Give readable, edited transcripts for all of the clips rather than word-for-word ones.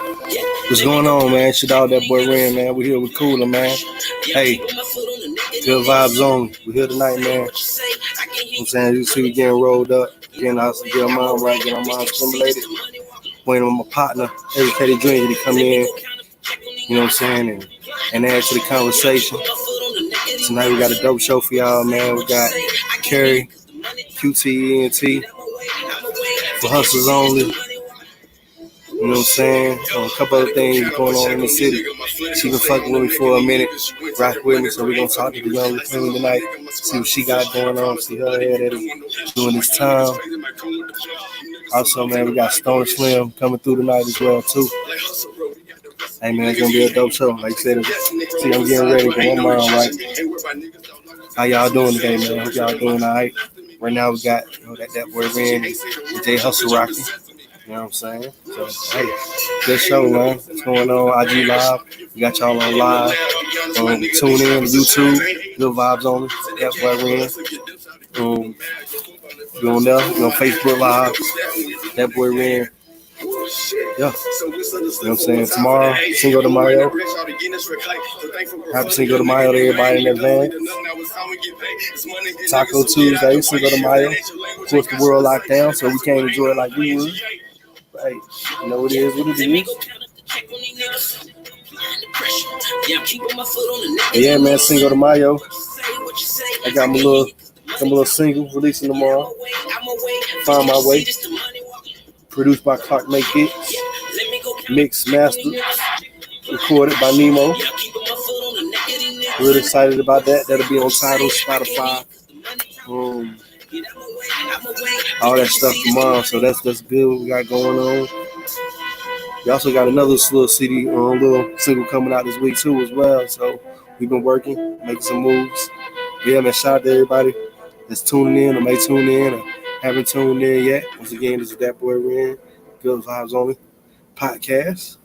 What's going on, man? Shit out that boy Ren, man. We here with Cooler, man. Hey, good vibes on. We here tonight, man. You know what I'm saying? You see we getting rolled up, getting our mind right, getting our mind stimulated. Waiting on my partner, Educated Dream, to come in. You know what I'm saying? And add to the conversation. Tonight we got a dope show for y'all, man. We got Carrie, QTENT, for hustlers only. You know what I'm saying? A couple other things going on in the city. She been fucking with me for a minute, rock with me, so we're gonna talk to the young queen tonight, see what she got going on, see her head at it during this time. Also, man, we got Stoner Slim coming through tonight as well, too. Hey, man, it's gonna be a dope show. Like I said, see, I'm getting ready, get my mind right. How y'all doing today, man? Hope y'all doing all right. Right now, we got that boy Ren and Jay Hustle rocking. You know what I'm saying? So, hey, good show, man. What's going on? IG Live. We got y'all on live. Tune in, YouTube. Good vibes on it. That boy Ren. You on there? You on Facebook Live. That boy Ren. Yeah. You know what I'm saying? Tomorrow, Cinco de Mayo. Happy Cinco de Mayo to everybody in advance. Taco Tuesday, Cinco de Mayo. Of course, the world locked down, so we can't enjoy it like we would. But hey, you know it is what it is. But yeah, man, Cinco de Mayo. I got my little single releasing tomorrow. Find My Way. Produced by Clark Make It. Mixed, mastered, recorded by Nemo. Really excited about that. That'll be on Tidal, Spotify, all that stuff tomorrow. So that's good. What we got going on. We also got another little CD, little single coming out this week too as well. So we've been working, making some moves. Yeah, man, shout out to everybody that's tuning in or may tune in or haven't tuned in yet. Once again, this is That Boy Ren, Good Vibes Only podcast.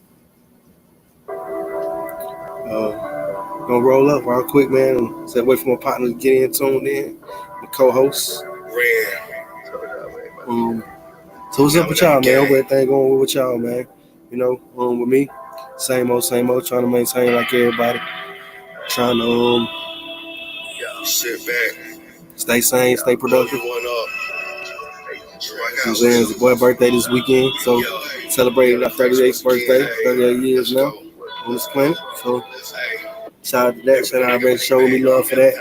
Gonna roll up real quick, man, and say wait for my partner to get in, tuned in, my co-host. So what's up with y'all, man? Hope everything going with y'all, man. You know, with me, same old, trying to maintain like everybody. Trying to sit back, stay sane, stay productive. It's the boy's birthday this weekend, so celebrating our 38th birthday, 38 years now on this planet. So shout out to that. Shout out to showing me love for that.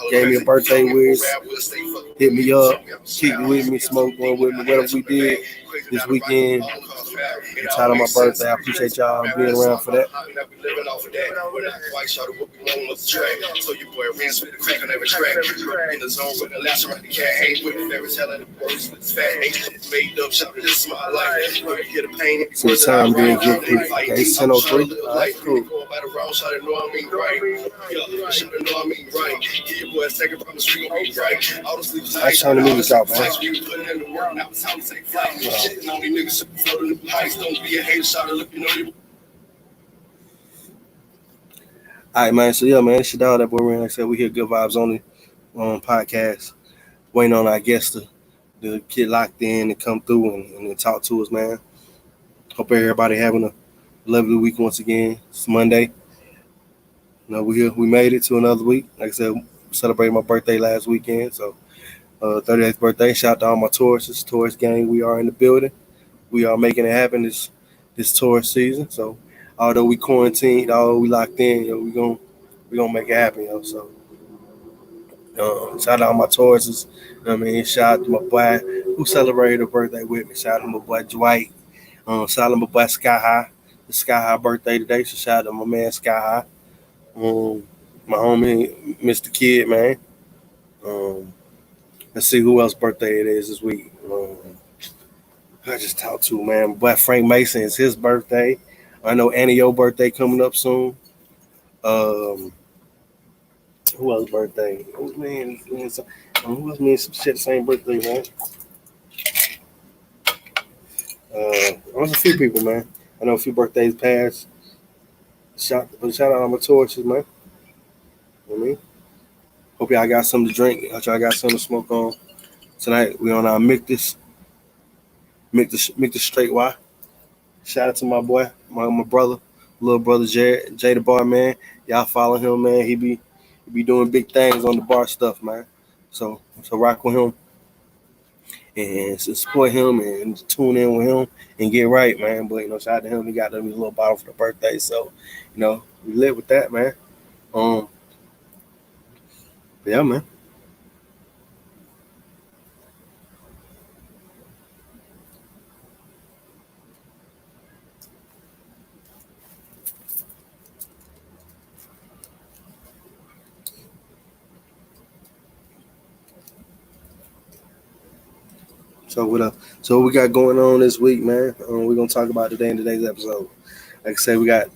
Gave me a birthday wish, hit me up, kicked with me, smoked one with me, whatever we did this weekend. It's out of my birthday. I appreciate y'all being around for that. So the time being good. Okay, 10:03. All right, cool. I turn the music out, man. All right, man. So yeah, man, shit out that boy Ren. Like I said, we hear Good Vibes Only on podcast. Waiting on our guests to get locked in and come through and talk to us, man. Hope everybody having a lovely week once again. It's Monday. You know, we here. We made it to another week. Like I said, celebrated my birthday last weekend. So 38th birthday. Shout out to all my tourist gang. We are in the building. We are making it happen this tourist season. So although we quarantined, although we locked in, we gonna make it happen, So shout out to all my tourists. Shout out to my boy who celebrated a birthday with me. Shout out to my boy Dwight. Shout out to my boy Sky High. It's Sky High birthday today, so shout out to my man Sky High. My homie Mr. Kid, man. Let's see who else birthday it is this week. I just talked to, man. My boy Frank Mason, is his birthday. I know Annie's birthday coming up soon. Who else birthday? Who else mean some shit same birthday, man? There's a few people, man. I know a few birthdays passed. Shout out to all my tourists, man. You know what I mean? Hope y'all got something to drink. Hope y'all got something to smoke on. Tonight we on our Mick the Straight Y. Shout out to my boy, my brother, little brother Jared, Jay the Bar, man. Y'all follow him, man. He be doing big things on the bar stuff, man. So rock with him and support him and tune in with him and get right, man. But shout out to him. He got him his little bottle for the birthday, so we lit with that, man. Um, yeah, man. So what up? So what we got going on this week, man? We're gonna talk about today in today's episode. Like I said, we got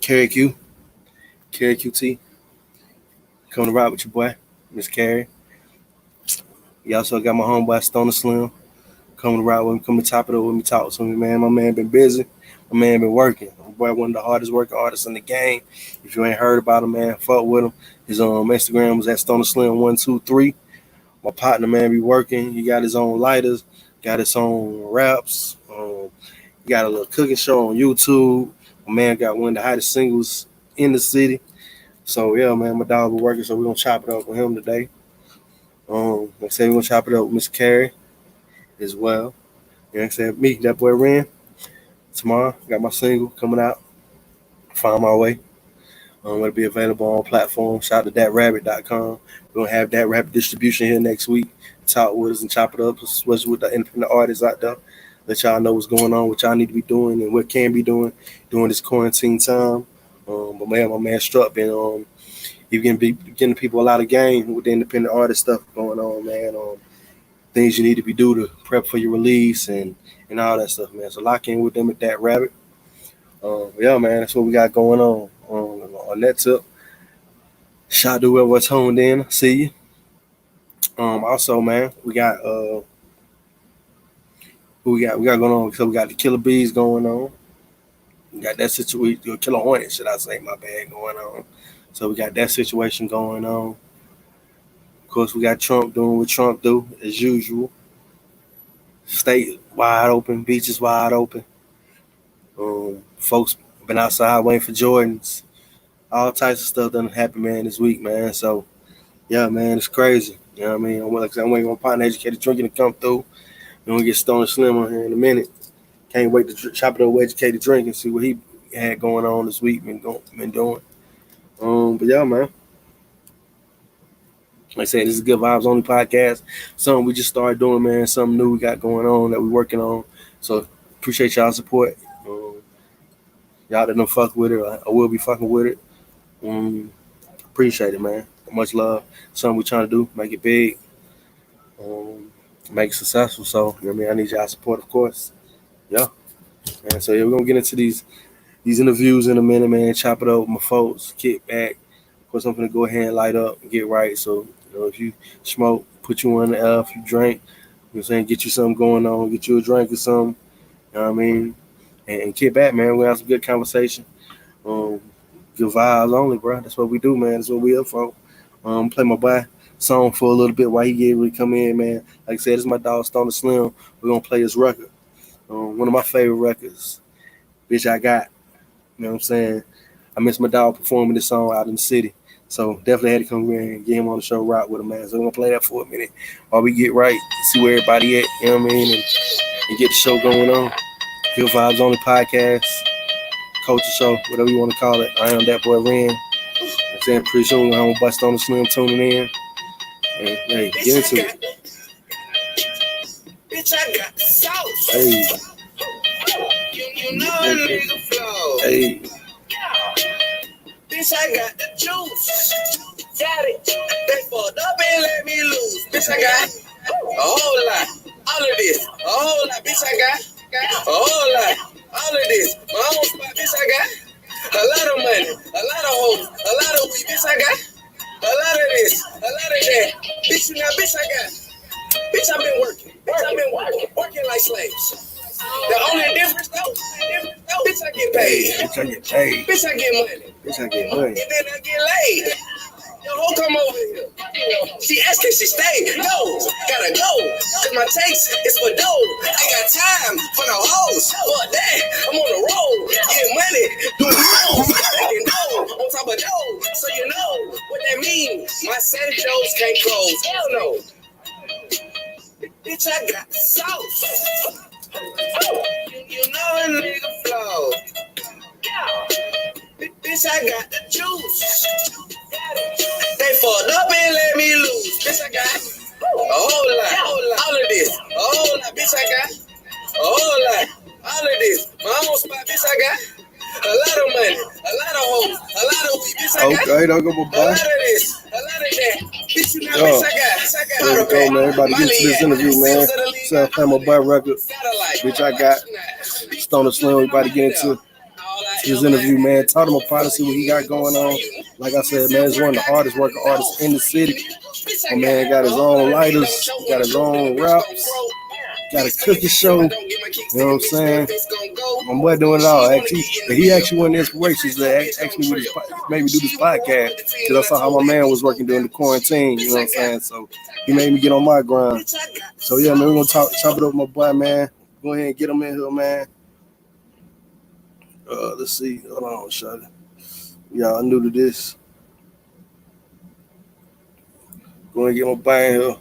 Carrie Q, Carrie QT, coming to ride with your boy, Miss Carrie. You also got my homeboy Stoner Slim coming to ride with me, come to top it up with me, talk to me, man. My man been busy. My man been working. My boy one of the hardest working artists in the game. If you ain't heard about him, man, fuck with him. His Instagram was at Stoner Slim 123. My partner, man, be working. He got his own lighters, got his own raps. He got a little cooking show on YouTube. My man got one of the hottest singles in the city. So yeah, man, my dog be working. So we're gonna chop it up with him today. Like I said, we're gonna chop it up with Miss Carrie as well. Like I said, me, that boy Ren. Tomorrow, got my single coming out. Find My Way. It'll be available on platforms. Shout out to thatrabbit.com. We're gonna have that rabbit distribution here next week. Talk with us and chop it up, especially with the independent artists out there. Let y'all know what's going on, what y'all need to be doing, and what can be doing during this quarantine time. But man, my man Struck been he getting people a lot of game with the independent artist stuff going on, man. Things you need to be do to prep for your release and all that stuff, man. So lock in with them at that rabbit. Yeah, man, that's what we got going on that tip. Shout out to whoever tuned in. See you. Also, man, we got who we got going on. So we got the Killer Bees going on. We got that situation, Killer Hornet, should I say? My bad, going on. So we got that situation going on. Of course, we got Trump doing what Trump do as usual. State wide open, beaches wide open. Folks been outside waiting for Jordans. All types of stuff done happen, man, this week, man. So, yeah, man, it's crazy. You know what I mean? Like I said, I'm waiting on Partner Educated Drinking to come through. We're going to get Stoner Slim on here in a minute. Can't wait to chop it up with Educated Drink and see what he had going on this week, been doing. But, yeah, man. Like I said, this is Good Vibes Only podcast. Something we just started doing, man. Something new we got going on that we're working on. So, appreciate y'all's support. Y'all that don't fuck with it, I will be fucking with it. Appreciate it, man. Much love. Something we trying to do, make it big, make it successful. So, you know what I mean? I need y'all support, of course. Yeah. And so, yeah, we're going to get into these interviews in a minute, man. Chop it up with my folks, kick back. Of course, I'm going to go ahead and light up and get right. So, if you smoke, put you on the L. If you drink, you know what I'm saying, get you something going on, get you a drink or something. You know what I mean? And kick back, man. We'll have some good conversation. Good vibes only, bro. That's what we do, man. That's what we up for. Play my boy song for a little bit while he get ready to come in, man. Like I said, this is my dog Stoner Slim. We're gonna play his record. One of my favorite records. Bitch, I Got. You know what I'm saying? I miss my dog performing this song out in the city. So definitely had to come here and get him on the show, rock with him, man. So we're gonna play that for a minute while we get right, see where everybody at, you know what I mean, and get the show going on. Good Vibes Only podcast, culture show, whatever you want to call it. I am that boy Ren. I'm saying pretty soon I'm gonna bust on the Slim tuning in. And hey, get into it. Bitch, I got the sauce. Hey. You know a nigga flow. Hey. Bitch, I got the juice. Got it. They fucked up and let me loose. Bitch, I got a whole lot. All of this. A whole lot. Bitch, I got a whole lot. All of this. My own spot. Bitch, I got a lot of money. A lot of hoes. A lot of weed. Bitch, I got a lot of this. A lot of that. Bitch, you know, bitch, I got. Bitch, I've been working. Bitch, I've been working like slaves. The only difference, though, bitch, I get paid. Bitch, I get paid. Bitch, I get money. Bitch, I get money. And then I get laid. Yo, hoe come over here. She asked, can she stay? No, gotta go. Cause my taste is for dough. I got time for the hoes. Fuck that, I'm on the road. Get money, doing hoes. Making dough on top of dough. So you know what that means. My Sancho's can't close. Hell no. Bitch, I got sauce. You know a nigga flow. Bitch, I got the juice. They fucked up and let me loose. Bitch, I got a whole lot. All of this. A whole lot. Bitch, I got a whole lot. All of this. My own spot. Bitch, I got a lot of money. A lot of hoes. A lot of weed. Bitch, I got okay, don't go a lot of this. A lot of that. Bitch, you know, bitch, I got. Bitch, I got. There we go, man. Everybody get to this interview, man. Self Time on Butt Record. Bitch, I got Stoner Slim. Everybody get into his interview, man. Talk to him about see what he got going on. Like I said, man, he's one of the hardest working artists in the city. My man got his own lighters, got his own raps, got a cooking show. You know what I'm saying? My boy doing it all. Actually, he actually one of the inspirations that actually made me do this podcast because I saw how my man was working during the quarantine. You know what I'm saying? So he made me get on my grind. So yeah, man, we're gonna chop it up with my boy, man. Go ahead and get him in here, man. Let's see. Hold on, shut it. Y'all new to this. Go and get my bang here.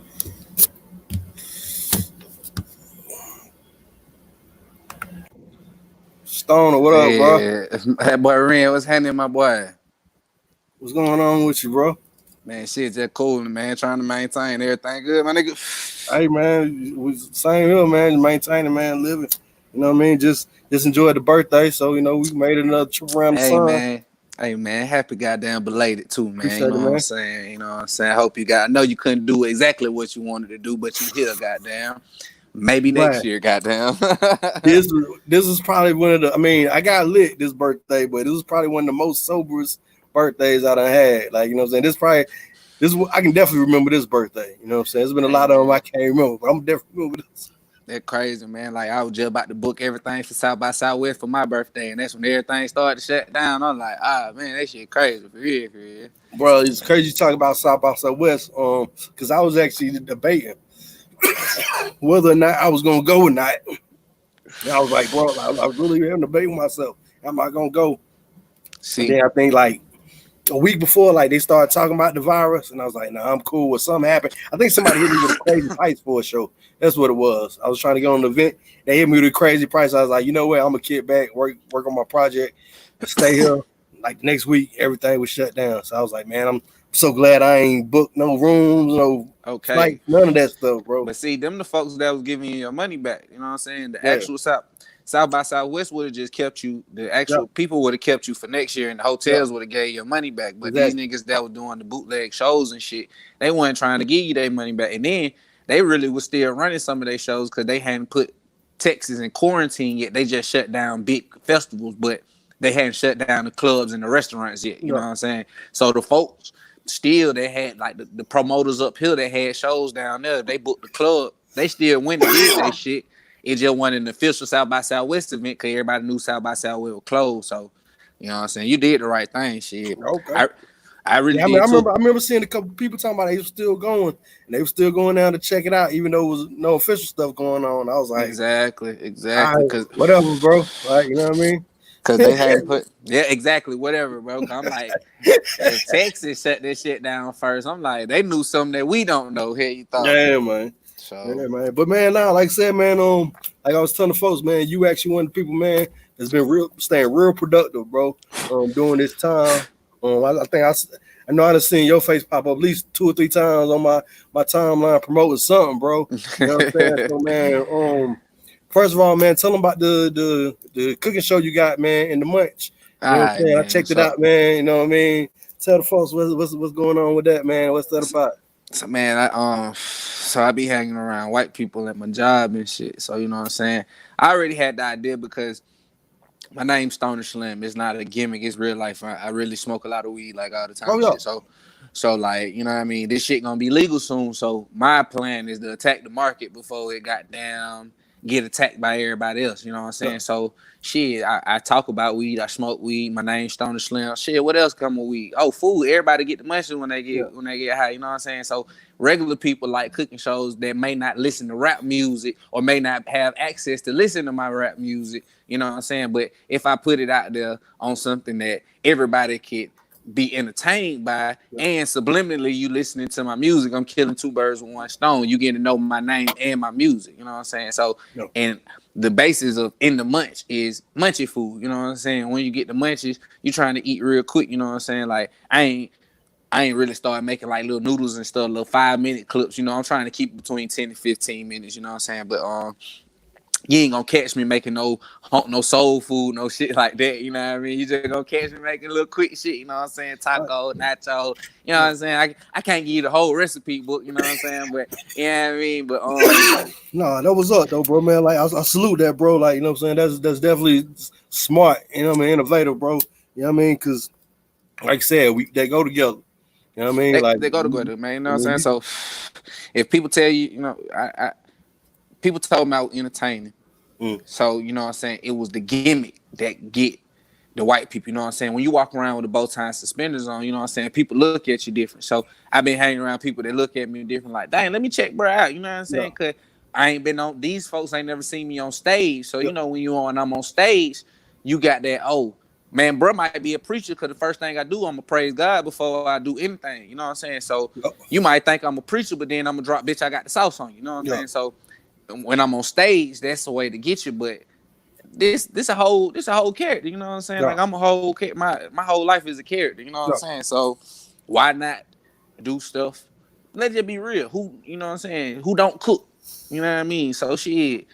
Stoner, what up, bro? That boy Ren, what's happening, my boy? What's going on with you, bro? Man, shit just cool, man. Trying to maintain everything good, my nigga. Hey, man, same here, man. Maintaining, man, living. You know what I mean? Just enjoy the birthday. So, you know, we made another trip around the sun. Hey, man, happy goddamn belated too, man. Appreciate you know what I'm saying? You know what I'm saying? I hope you got. I know you couldn't do exactly what you wanted to do, but you here, goddamn. Maybe next year, goddamn. This is probably one of the. I mean, I got lit this birthday, but this was probably one of the most soberest birthdays I done had. Like, you know what I'm saying? I can definitely remember this birthday. You know what I'm saying? There's been a lot of them I can't remember, but I'm definitely remember this. That crazy, man. Like, I was just about to book everything for South by Southwest for my birthday, and that's when everything started to shut down. I'm like, man, that shit crazy for real. Bro, it's crazy talking about South by Southwest, because I was actually debating whether or not I was gonna go or not. And I was like, bro, I really am debating myself. Am I gonna go? See, and then I think like a week before, like they started talking about the virus, and I was like, nah, I'm cool. When something happened, I think somebody hit me with a crazy price for a show. That's what it was. I was trying to go on an event. They hit me with a crazy price. I was like, you know what? I'm gonna kick back, work on my project, stay here. Like next week, everything was shut down. So I was like, man, I'm so glad I ain't booked no rooms, flight, none of that stuff, bro. But see, them the folks that was giving you your money back. You know what I'm saying? The actual South by Southwest would have just kept you. The actual people would have kept you for next year, and the hotels would have gave you your money back. But these niggas that were doing the bootleg shows and shit, they weren't trying to give you their money back. And then they really was still running some of their shows because they hadn't put Texas in quarantine yet. They just shut down big festivals, but they hadn't shut down the clubs and the restaurants yet. You know what I'm saying? So the folks still, they had like the promoters up here that had shows down there. They booked the club. They still went and did that shit. It just wasn't an official South by Southwest event because everybody knew South by Southwest was closed. So, you know what I'm saying? You did the right thing, shit. Okay. I really I remember seeing a couple people talking about they were still going, and they were still going down to check it out, even though it was no official stuff going on. I was like, exactly. Right, whatever, bro. Like, you know what I mean? Because they hadn't put, exactly, whatever, bro. I'm like, if Texas shut this shit down first, I'm like, they knew something that we don't know. Here, you thought? Yeah, man. So, yeah, man. But man, now, like I said, man, like I was telling the folks, man, you actually one of the people, man, that's been staying real productive, bro. During this time, I think I know I done seen your face pop up at least 2 or 3 times on my timeline promoting something, bro. You know what I'm saying? So, man, first of all, man, tell them about the cooking show you got, man, in the Munch. You know what I'm saying? I checked it out, man. You know what I mean? Tell the folks what's going on with that, man. What's that about? So, man, I be hanging around white people at my job and shit. So, you know what I'm saying? I already had the idea because my name's Stoner Slim. It's not a gimmick. It's real life. I really smoke a lot of weed, like, all the time. Shit. So, like, you know what I mean? This shit gonna be legal soon. So, my plan is to attack the market before it got down get attacked by everybody else. You know what I'm saying? So shit, I talk about weed, I smoke weed, my name's Stoner Slim. Shit, what else come with weed? Oh, food. Everybody get the munchies when they get high, you know what I'm saying? So regular people like cooking shows that may not listen to rap music or may not have access to listen to my rap music, you know what I'm saying? But if I put it out there on something that everybody could be entertained by, and subliminally you listening to my music, I'm killing two birds with one stone. You get to know my name and my music, you know what I'm saying? So and the basis of in the munch is munchy food, you know what I'm saying? When you get the munchies, you trying to eat real quick, you know what I'm saying? Like I ain't really started making like little noodles and stuff, little 5-minute clips, you know. I'm trying to keep between 10 and 15 minutes, you know what I'm saying? But you ain't gonna catch me making no soul food, no shit like that, you know what I mean? You just gonna catch me making a little quick shit, you know what I'm saying? Taco, nacho, you know what I'm saying? I can't give you the whole recipe book, you know what I'm saying? But you know what I mean? But no, that was up though, bro, man. Like I salute that, bro. Like, you know what I'm saying? That's definitely smart, you know what I mean, innovative, bro. You know what I mean? Cause like I said, they go together. You know what I mean? They go together, man, you know what I'm saying? So if people tell you, you know, people told me I was entertaining. So, you know what I'm saying? It was the gimmick that get the white people, you know what I'm saying? When you walk around with the bow tie and suspenders on, you know what I'm saying? People look at you different. So I've been hanging around people that look at me different, like, dang, let me check bro out, you know what I'm saying? Because I ain't been on, these folks ain't never seen me on stage. So, you know, when I'm on stage, you got that, oh, man, bro might be a preacher because the first thing I do, I'm going to praise God before I do anything, you know what I'm saying? So you might think I'm a preacher, but then I'm going to drop, bitch, I got the sauce on you, know what I'm saying? So when I'm on stage, that's the way to get you. But this a whole character, you know what I'm saying? Like I'm a whole my whole life is a character, you know what I'm saying? So why not do stuff? Let's just be real. Who, you know what I'm saying? Who don't cook? You know what I mean? So shit,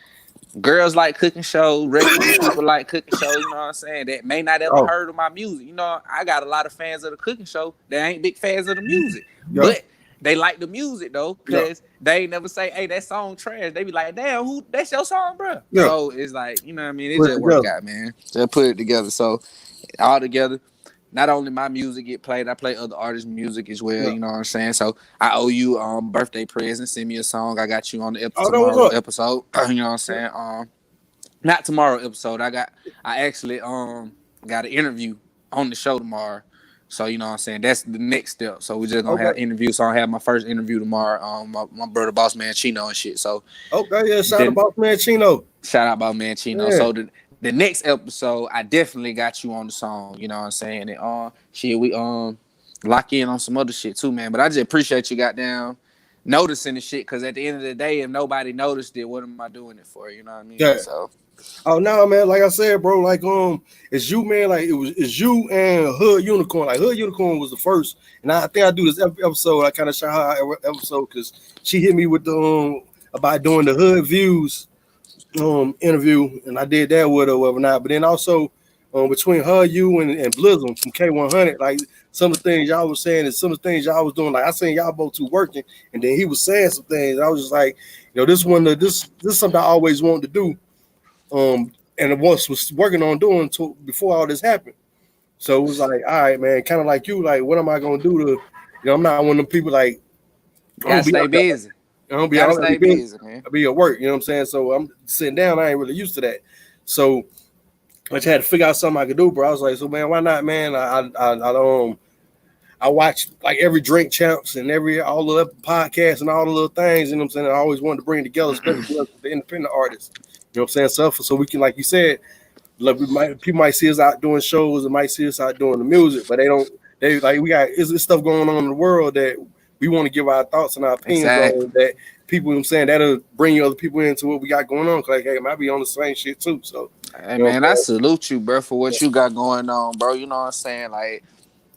girls like cooking shows, regular people like cooking shows, you know what I'm saying? That may not ever heard of my music. You know, I got a lot of fans of the cooking show that ain't big fans of the music. But they like the music though, because they ain't never say, hey, that song trash. They be like, damn, who that's your song, bro? So it's like, you know what I mean? It just work out, man. Just put it together. So all together, not only my music get played, I play other artists' music as well, you know what I'm saying? So I owe you birthday present. Send me a song. I got you on the tomorrow episode. You know what I'm saying? Not tomorrow episode. I actually got an interview on the show tomorrow. So, you know what I'm saying? That's the next step. So, we're just going to have interviews. So, I have my first interview tomorrow. My brother, Boss Man Chino and shit. So, shout out Boss Man Chino. Shout out Boss Man Chino. Yeah. So, the next episode, I definitely got you on the song. You know what I'm saying? And, shit, we lock in on some other shit too, man. But I just appreciate you goddamn noticing the shit. Because at the end of the day, if nobody noticed it, what am I doing it for? You know what I mean? Yeah. So. Oh no, man! Like I said, bro, like it's you, man. Like it's you and Hood Unicorn. Like Hood Unicorn was the first, and I think I do this every episode. I kind of shout her out episode because she hit me with the about doing the Hood Views interview, and I did that with her, whatever not. But then also between her, you, and Blizzum from K100, like some of the things y'all was saying and some of the things y'all was doing. Like I seen y'all both two working, and then he was saying some things. I was just like, you know, this is something I always wanted to do. And it was working on doing before all this happened. So it was like, all right, man, kind of like you, like, what am I gonna do to, you know, I'm not one of them people like gotta stay busy. I stay busy, man. I be at work, you know what I'm saying? So I'm sitting down, I ain't really used to that. So I just had to figure out something I could do, bro. I was like, so man, why not, man? I watch like every Drink Champs and all the podcasts and all the little things, you know what I'm saying? I always wanted to bring together, especially the independent artists. You know what I'm saying? So we can, like you said, like people might see us out doing shows and might see us out doing the music, but they like we got it's stuff going on in the world that we want to give our thoughts and our opinions on that people, you know what I'm saying, that'll bring other people into what we got going on. Like, hey, I might be on the same shit too. So hey, man, I salute you, bro, for what you got going on, bro. You know what I'm saying? Like,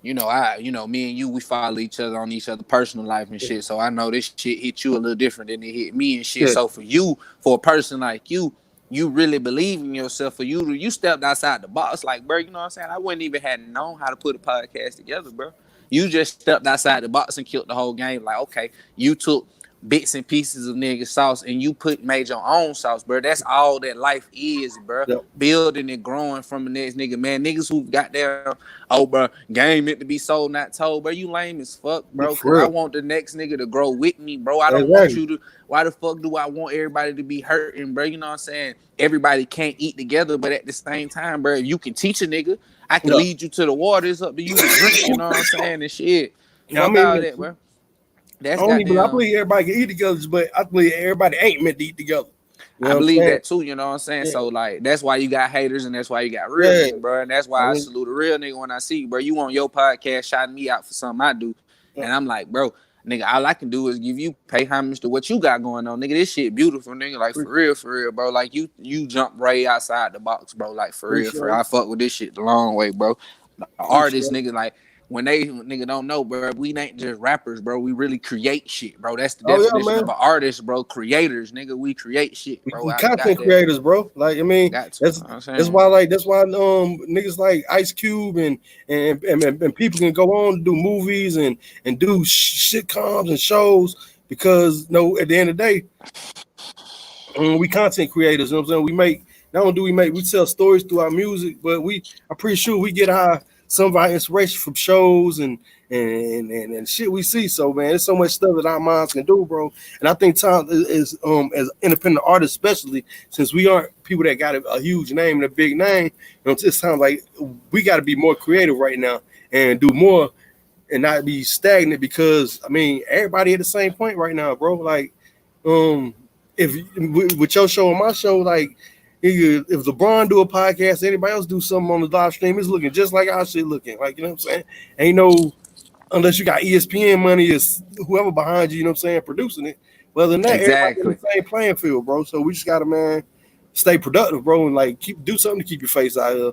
you know, me and you, we follow each other on each other's personal life and shit. So I know this shit hit you a little different than it hit me and shit. Yeah. So for you, for a person like you really believe in yourself. For you stepped outside the box. Like, bro, you know what I'm saying? I wouldn't even have known how to put a podcast together, bro. You just stepped outside the box and killed the whole game. Like, okay, you took bits and pieces of nigga sauce and you made your own sauce, bro. That's all that life is, bro. Yep. Building and growing from the next nigga, man. Niggas who got down, oh, bro, game meant to be sold, not told, bro. You lame as fuck, bro. Cause For I real. want the next nigga to grow with me, bro. I don't want Exactly. you to. Why the fuck do I want everybody to be hurting, bro? You know what I'm saying? Everybody can't eat together, but at the same time, bro, if you can teach a nigga, I can Yeah. lead you to the water. It's up to you to drink. You know what I'm saying? And shit, Yeah, I fuck all mean, that, bro. I That's don't even. I goddamn. believe everybody can eat together, but I believe everybody ain't meant to eat together. You I know what I'm believe saying? that too, you know what I'm saying? Yeah. So like that's why you got haters and that's why you got real Yeah. niggas, bro. And that's I why I mean, salute a real nigga when I see you, bro. You on your podcast shouting me out for something I do. yeah. And I'm like, bro, nigga, all I can do is give you pay homage to what you got going on. Nigga, this shit beautiful, nigga. Like for real, bro. Like you jump right outside the box, bro. Like for real, for real. Appreciate I fuck with this shit the long way, bro. The artists, it. nigga, like when they nigga don't know, bro, we ain't just rappers, bro. We really create shit, bro. That's the Oh yeah, definition of man. an artist, bro. Creators, nigga. We create shit, bro. We I got content that. creators, bro. Like I mean, Got to. You know what I'm that's saying? why niggas like Ice Cube and people can go on to do movies and do sitcoms and shows because at the end of the day, we content creators. You know what I'm saying? We make not only do we tell stories through our music, but I'm pretty sure we get some of our inspiration from shows and shit we see. So man, there's so much stuff that our minds can do, bro. And I think Tom is as independent artists, especially since we aren't people that got a huge name and a big name, it sounds like we got to be more creative right now and do more and not be stagnant because I mean everybody at the same point right now, bro. Like um if with your show and my show, like if LeBron do a podcast, anybody else do something on the live stream, it's looking just like our shit looking. Like, you know what I'm saying? Ain't no unless you got ESPN money, is whoever behind you, you know what I'm saying, producing it. But other than that, everybody in Exactly. the same playing field, bro. So we just gotta, man, stay productive, bro, and like do something to keep your face out here.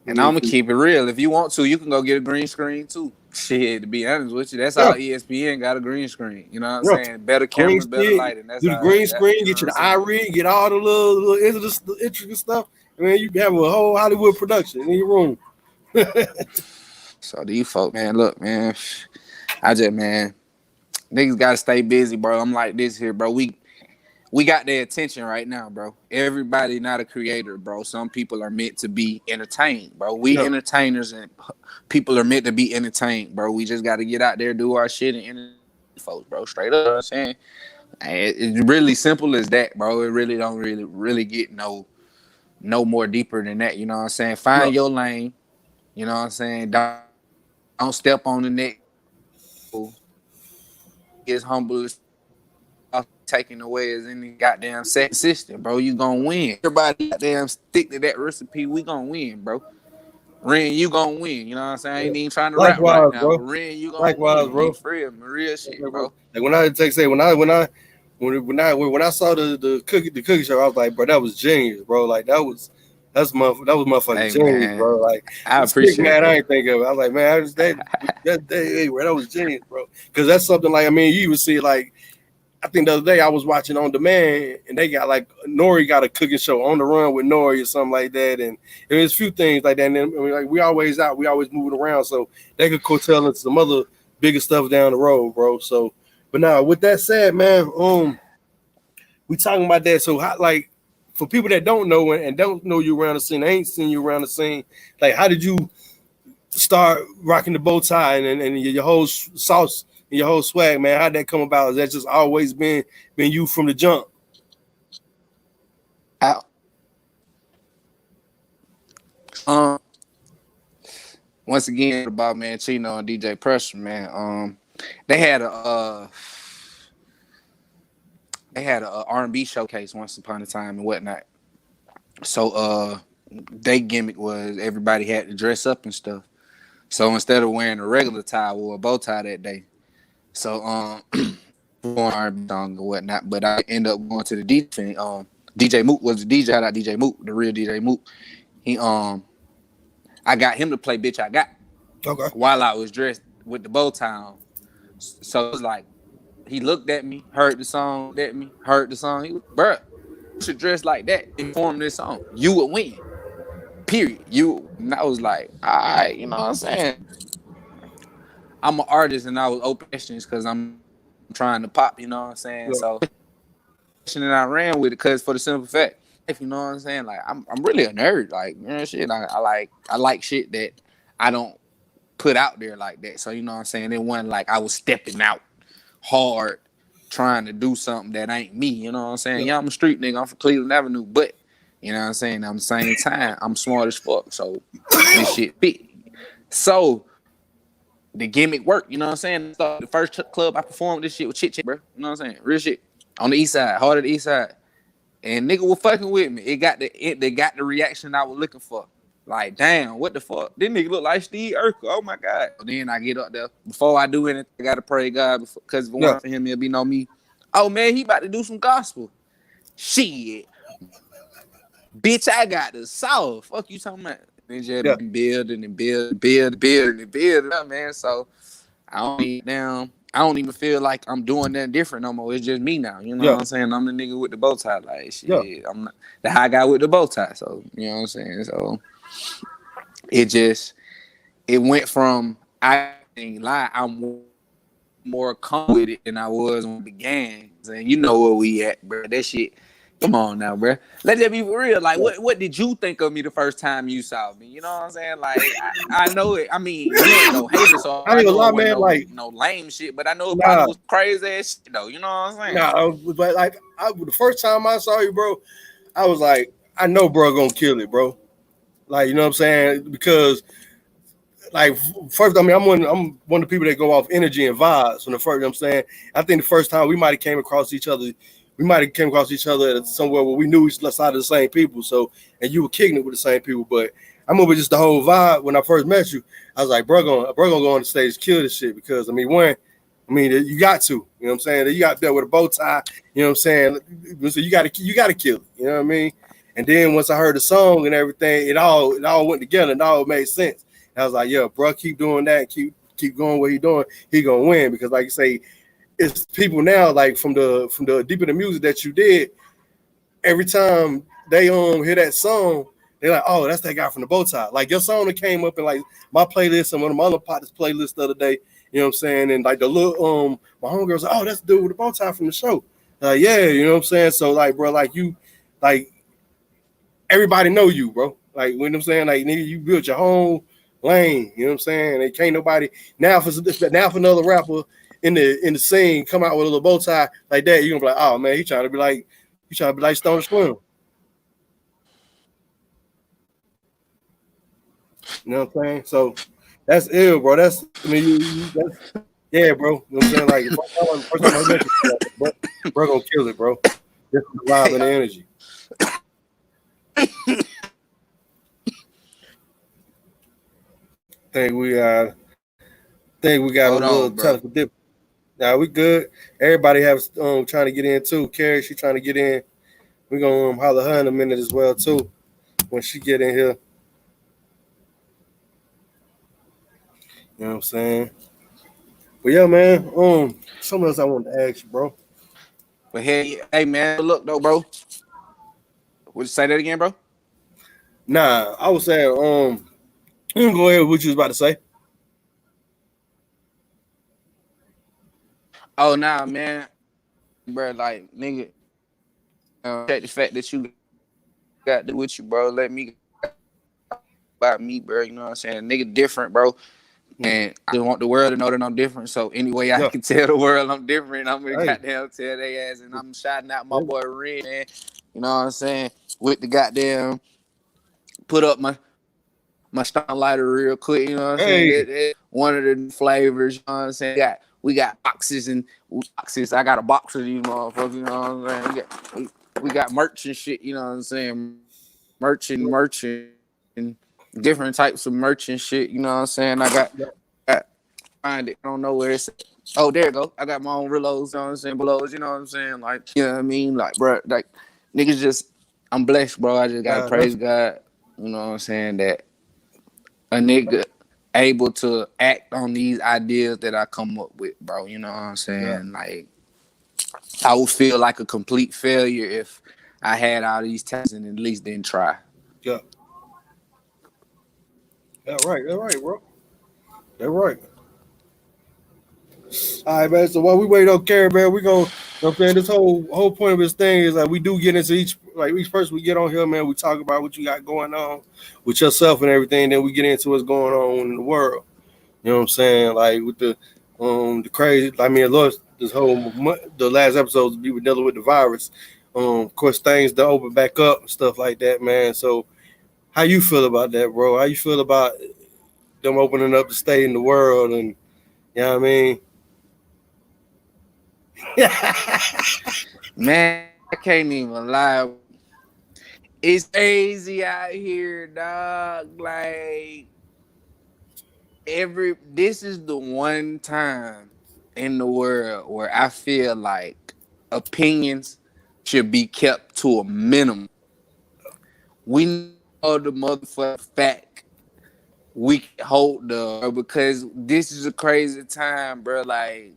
And I'm gonna keep it real. If you want to, you can go get a green screen too. Shit, to be honest with you, that's Yeah, all ESPN got a green screen. You know what I'm yeah. saying? Better Green cameras, better screen, lighting. That's do the all. green That, screen, you know get what you I'm the saying? iRig, get all the little intricate stuff. I mean, you can have a whole Hollywood production in your room. So these folk, man, look, man, man, niggas gotta stay busy, bro. I'm like this here, bro. We got their attention right now, bro. Everybody not a creator, bro. Some people are meant to be entertained, bro. We Yeah. entertainers and people are meant to be entertained, bro. We just got to get out there, do our shit, and entertain folks, bro. Straight up, you know what I'm saying it's really simple as that, bro. It really don't really get no more deeper than that. You know what I'm saying? Yeah. Find your lane. You know what I'm saying? Don't step on the neck. As humble as taking away as any goddamn set system, bro. You gonna win. Everybody goddamn stick to that recipe. We gonna win, bro. Ren, you gonna win. You know what I'm saying? I ain't even trying to rap right Likewise, now, but bro. Ren, you gonna Likewise, win. bro. G for real shit, bro. Like when I take say when I saw the cookie show, I was like, bro, that was genius, bro. Like that was motherfucking Hey genius, man, bro. Like I stick appreciate man, I that. ain't think of it. I was like, man, that was genius, bro. Because that's something like I mean, you even see like I think the other day I was watching On Demand and they got like Nori got a cooking show On the Run with Nori or something like that, and there's a few things like that. And then, I mean, like we always moving around, so they could go tell us some other bigger stuff down the road, bro. So, but now with that said, man, we talking about that. So, how, like for people that don't know and don't know you around the scene, ain't seen you around the scene, like how did you start rocking the bow tie and your whole sauce? Your whole swag, man, how'd that come about? Has that just always been you from the jump? I, um, once again about man Chino and DJ Pressure, man. They had a R&B showcase once upon a time and whatnot. So they gimmick was everybody had to dress up and stuff. So instead of wearing a regular tie, I wore a bow tie that day. So R&B song or whatnot, but I ended up going to the DJ. DJ Mook was the DJ. Shout out DJ Mook, the real DJ Mook. He I got him to play "Bitch I Got" Okay. while I was dressed with the bow tie on. So it was like he looked at me, heard the song, heard the song. He was, bruh, you should dress like that and perform this song. You would win. Period. And I was like, all right, you know what I'm saying? I'm an artist and I was open questions because I'm trying to pop, you know what I'm saying? Yeah. So and I ran with it because for the simple fact, if you know what I'm saying, like I'm really a nerd. Like, you know, shit. I like shit that I don't put out there like that. So you know what I'm saying? It wasn't like I was stepping out hard trying to do something that ain't me. You know what I'm saying? Yeah, I'm a street nigga. I'm from Cleveland Avenue, but you know what I'm saying? At the same time, I'm smart as fuck. So this shit fit. So the gimmick worked. You know what I'm saying? The first club I performed this shit with Chit Chat, bro. You know what I'm saying? Real shit. On the east side, hard of the east side. And nigga was fucking with me. They got the reaction I was looking for. Like, damn, what the fuck? This nigga look like Steve Urkel. Oh my God. Then I get up there. Before I do anything, I gotta pray God because if it weren't for him, it'll be no me. Oh man, he about to do some gospel. Shit. Bitch, I got the sauce. Fuck you talking about? Then just building and building up, man. So I don't even feel like I'm doing nothing different no more. It's just me now. You know what I'm saying? I'm the nigga with the bow tie. Like, shit, I'm not the high guy with the bow tie. So, you know what I'm saying? So, it went from, I ain't lie, I'm more comfortable with it than I was when it began. And you know where we at, bro. That shit, come on now, bro. Let that be for real. Like, what did you think of me the first time you saw me? You know what I'm saying? Like, I know it. I mean, you ain't no hater, so I know it wasn't no lame shit, but I know it probably was crazy ass shit, though. You know what I'm saying? But like, the first time I saw you, bro, I was like, I know bro gonna kill it, bro. Like, you know what I'm saying? Because like, first, I mean, I'm one of the people that go off energy and vibes from the first, you know what I'm saying? I think the first time we might have came across each other at somewhere where we knew we were side of the same people. So, and you were kicking it with the same people. But I remember just the whole vibe when I first met you. I was like, bro gonna go on the stage, kill this shit. Because, I mean, you got to. You know what I'm saying? You got there with a bow tie. You know what I'm saying? So you got to kill it. You know what I mean? And then once I heard the song and everything, it all went together and it all made sense. And I was like, yeah, bro, keep doing that. Keep going what he doing. He gonna win. Because, like you say, it's people now, like from the deep in the music that you did, every time they hear that song, they're like, oh, that's that guy from the bow tie. Like your song that came up in like my playlist and one of my other partners' playlists the other day, you know what I'm saying? And like the little my homegirls like, oh, that's the dude with the bow tie from the show. Yeah, you know what I'm saying? So like, bro, like you, like everybody know you, bro. Like, you know what I'm saying? Like, nigga, you built your own lane, you know what I'm saying? And can't nobody now for another rapper in the scene come out with a little bow tie like that, you're gonna be like, oh man, he trying to be like Stone Slim. You know what I'm saying? So that's ill, bro. That's yeah, bro. You know what I'm saying? Like first time I met you, bro gonna kill it, bro. Just the vibe and the energy. think we got a little technical dip. Now we good. Everybody has trying to get in too. Carrie, she trying to get in. We're gonna holler her in a minute as well too when she get in here. You know what I'm saying? But yeah, man. Something else I wanted to ask you, bro. But hey man, look though, bro. Would you say that again, bro? Nah, I was saying, you can go ahead with what you was about to say. Oh nah, man, bro. Like nigga, check the fact that you got to do with you, bro. Let me about me, bro. You know what I'm saying? Nigga different, bro. And I just want the world to know that I'm different. So anyway, I can tell the world I'm different. I'm gonna goddamn tell their ass, and I'm shouting out my boy Red, man. You know what I'm saying? With the goddamn put up my stun lighter real quick. You know what I'm saying? That one of the flavors. You know what I'm saying? We got boxes and boxes. I got a box of these motherfuckers. You know what I'm saying? We got merch and shit. You know what I'm saying? Merch and different types of merch and shit. You know what I'm saying? I got find it. I don't know where it's at. Oh, there you go. I got my own reloads, you know what I'm saying? Belows, you know what I'm saying? Like, you know what I mean? Like, bro, like, niggas just, I'm blessed, bro. I just gotta praise God, you know what I'm saying? That a nigga able to act on these ideas that I come up with, bro. You know what I'm saying? Like, I would feel like a complete failure if I had all these talents and at least didn't try. Yeah. That's right, bro. That's right. All right, man. So while we wait on Kerry, man, we gonna, you know what I'm saying, this whole point of this thing is like we do get into each person we get on here, man. We talk about what you got going on with yourself and everything. Then we get into what's going on in the world. You know what I'm saying? Like with the crazy. I mean, Lord, the last episode we were dealing with the virus. Of course, things to open back up and stuff like that, man. So, how you feel about that, bro? How you feel about them opening up the state in the world, and you know what I mean? Man, I can't even lie. It's crazy out here, dog. Like this is the one time in the world where I feel like opinions should be kept to a minimum. We know the motherfucking fact we hold because this is a crazy time, bro. Like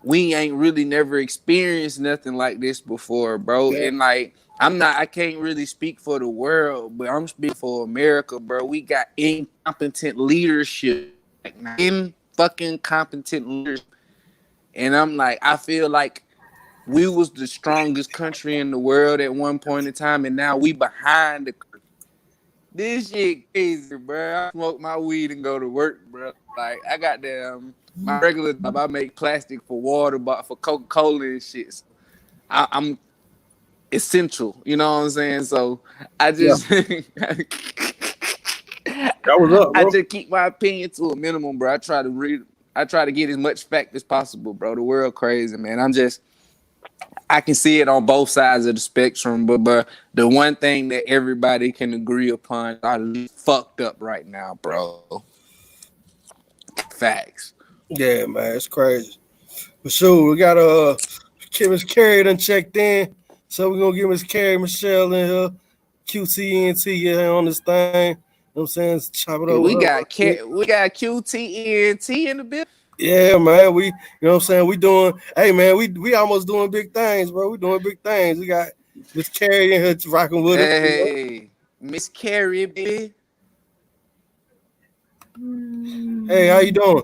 we ain't really never experienced nothing like this before, bro. Yeah. And like I can't really speak for the world, but I'm speaking for America, bro. We got incompetent leadership, like fucking competent leadership. And I'm like, I feel like we was the strongest country in the world at one point in time, and now we behind the curve. This shit crazy, bro. I smoke my weed and go to work, bro. Like I got my regular job. I make plastic for water, but for Coca-Cola and shit. So I'm essential. You know what I'm saying? So I just that was up, bro. I just keep my opinion to a minimum, bro. I try to get as much fact as possible, bro. The world crazy, man. I can see it on both sides of the spectrum, but the one thing that everybody can agree upon is fucked up right now, bro. Facts. Yeah, man, it's crazy. For sure, we got Miss Carrie done checked in, so we're gonna get Miss Carrie Michelle in here, QTNT on this thing. You know what I'm saying? Chop it over. We got QTNT in the bit. Yeah, man. You know what I'm saying? We almost doing big things, bro. We doing big things. We got Miss Carrie in here rocking with us. Hey, Miss Carrie, baby. Hey, how you doing?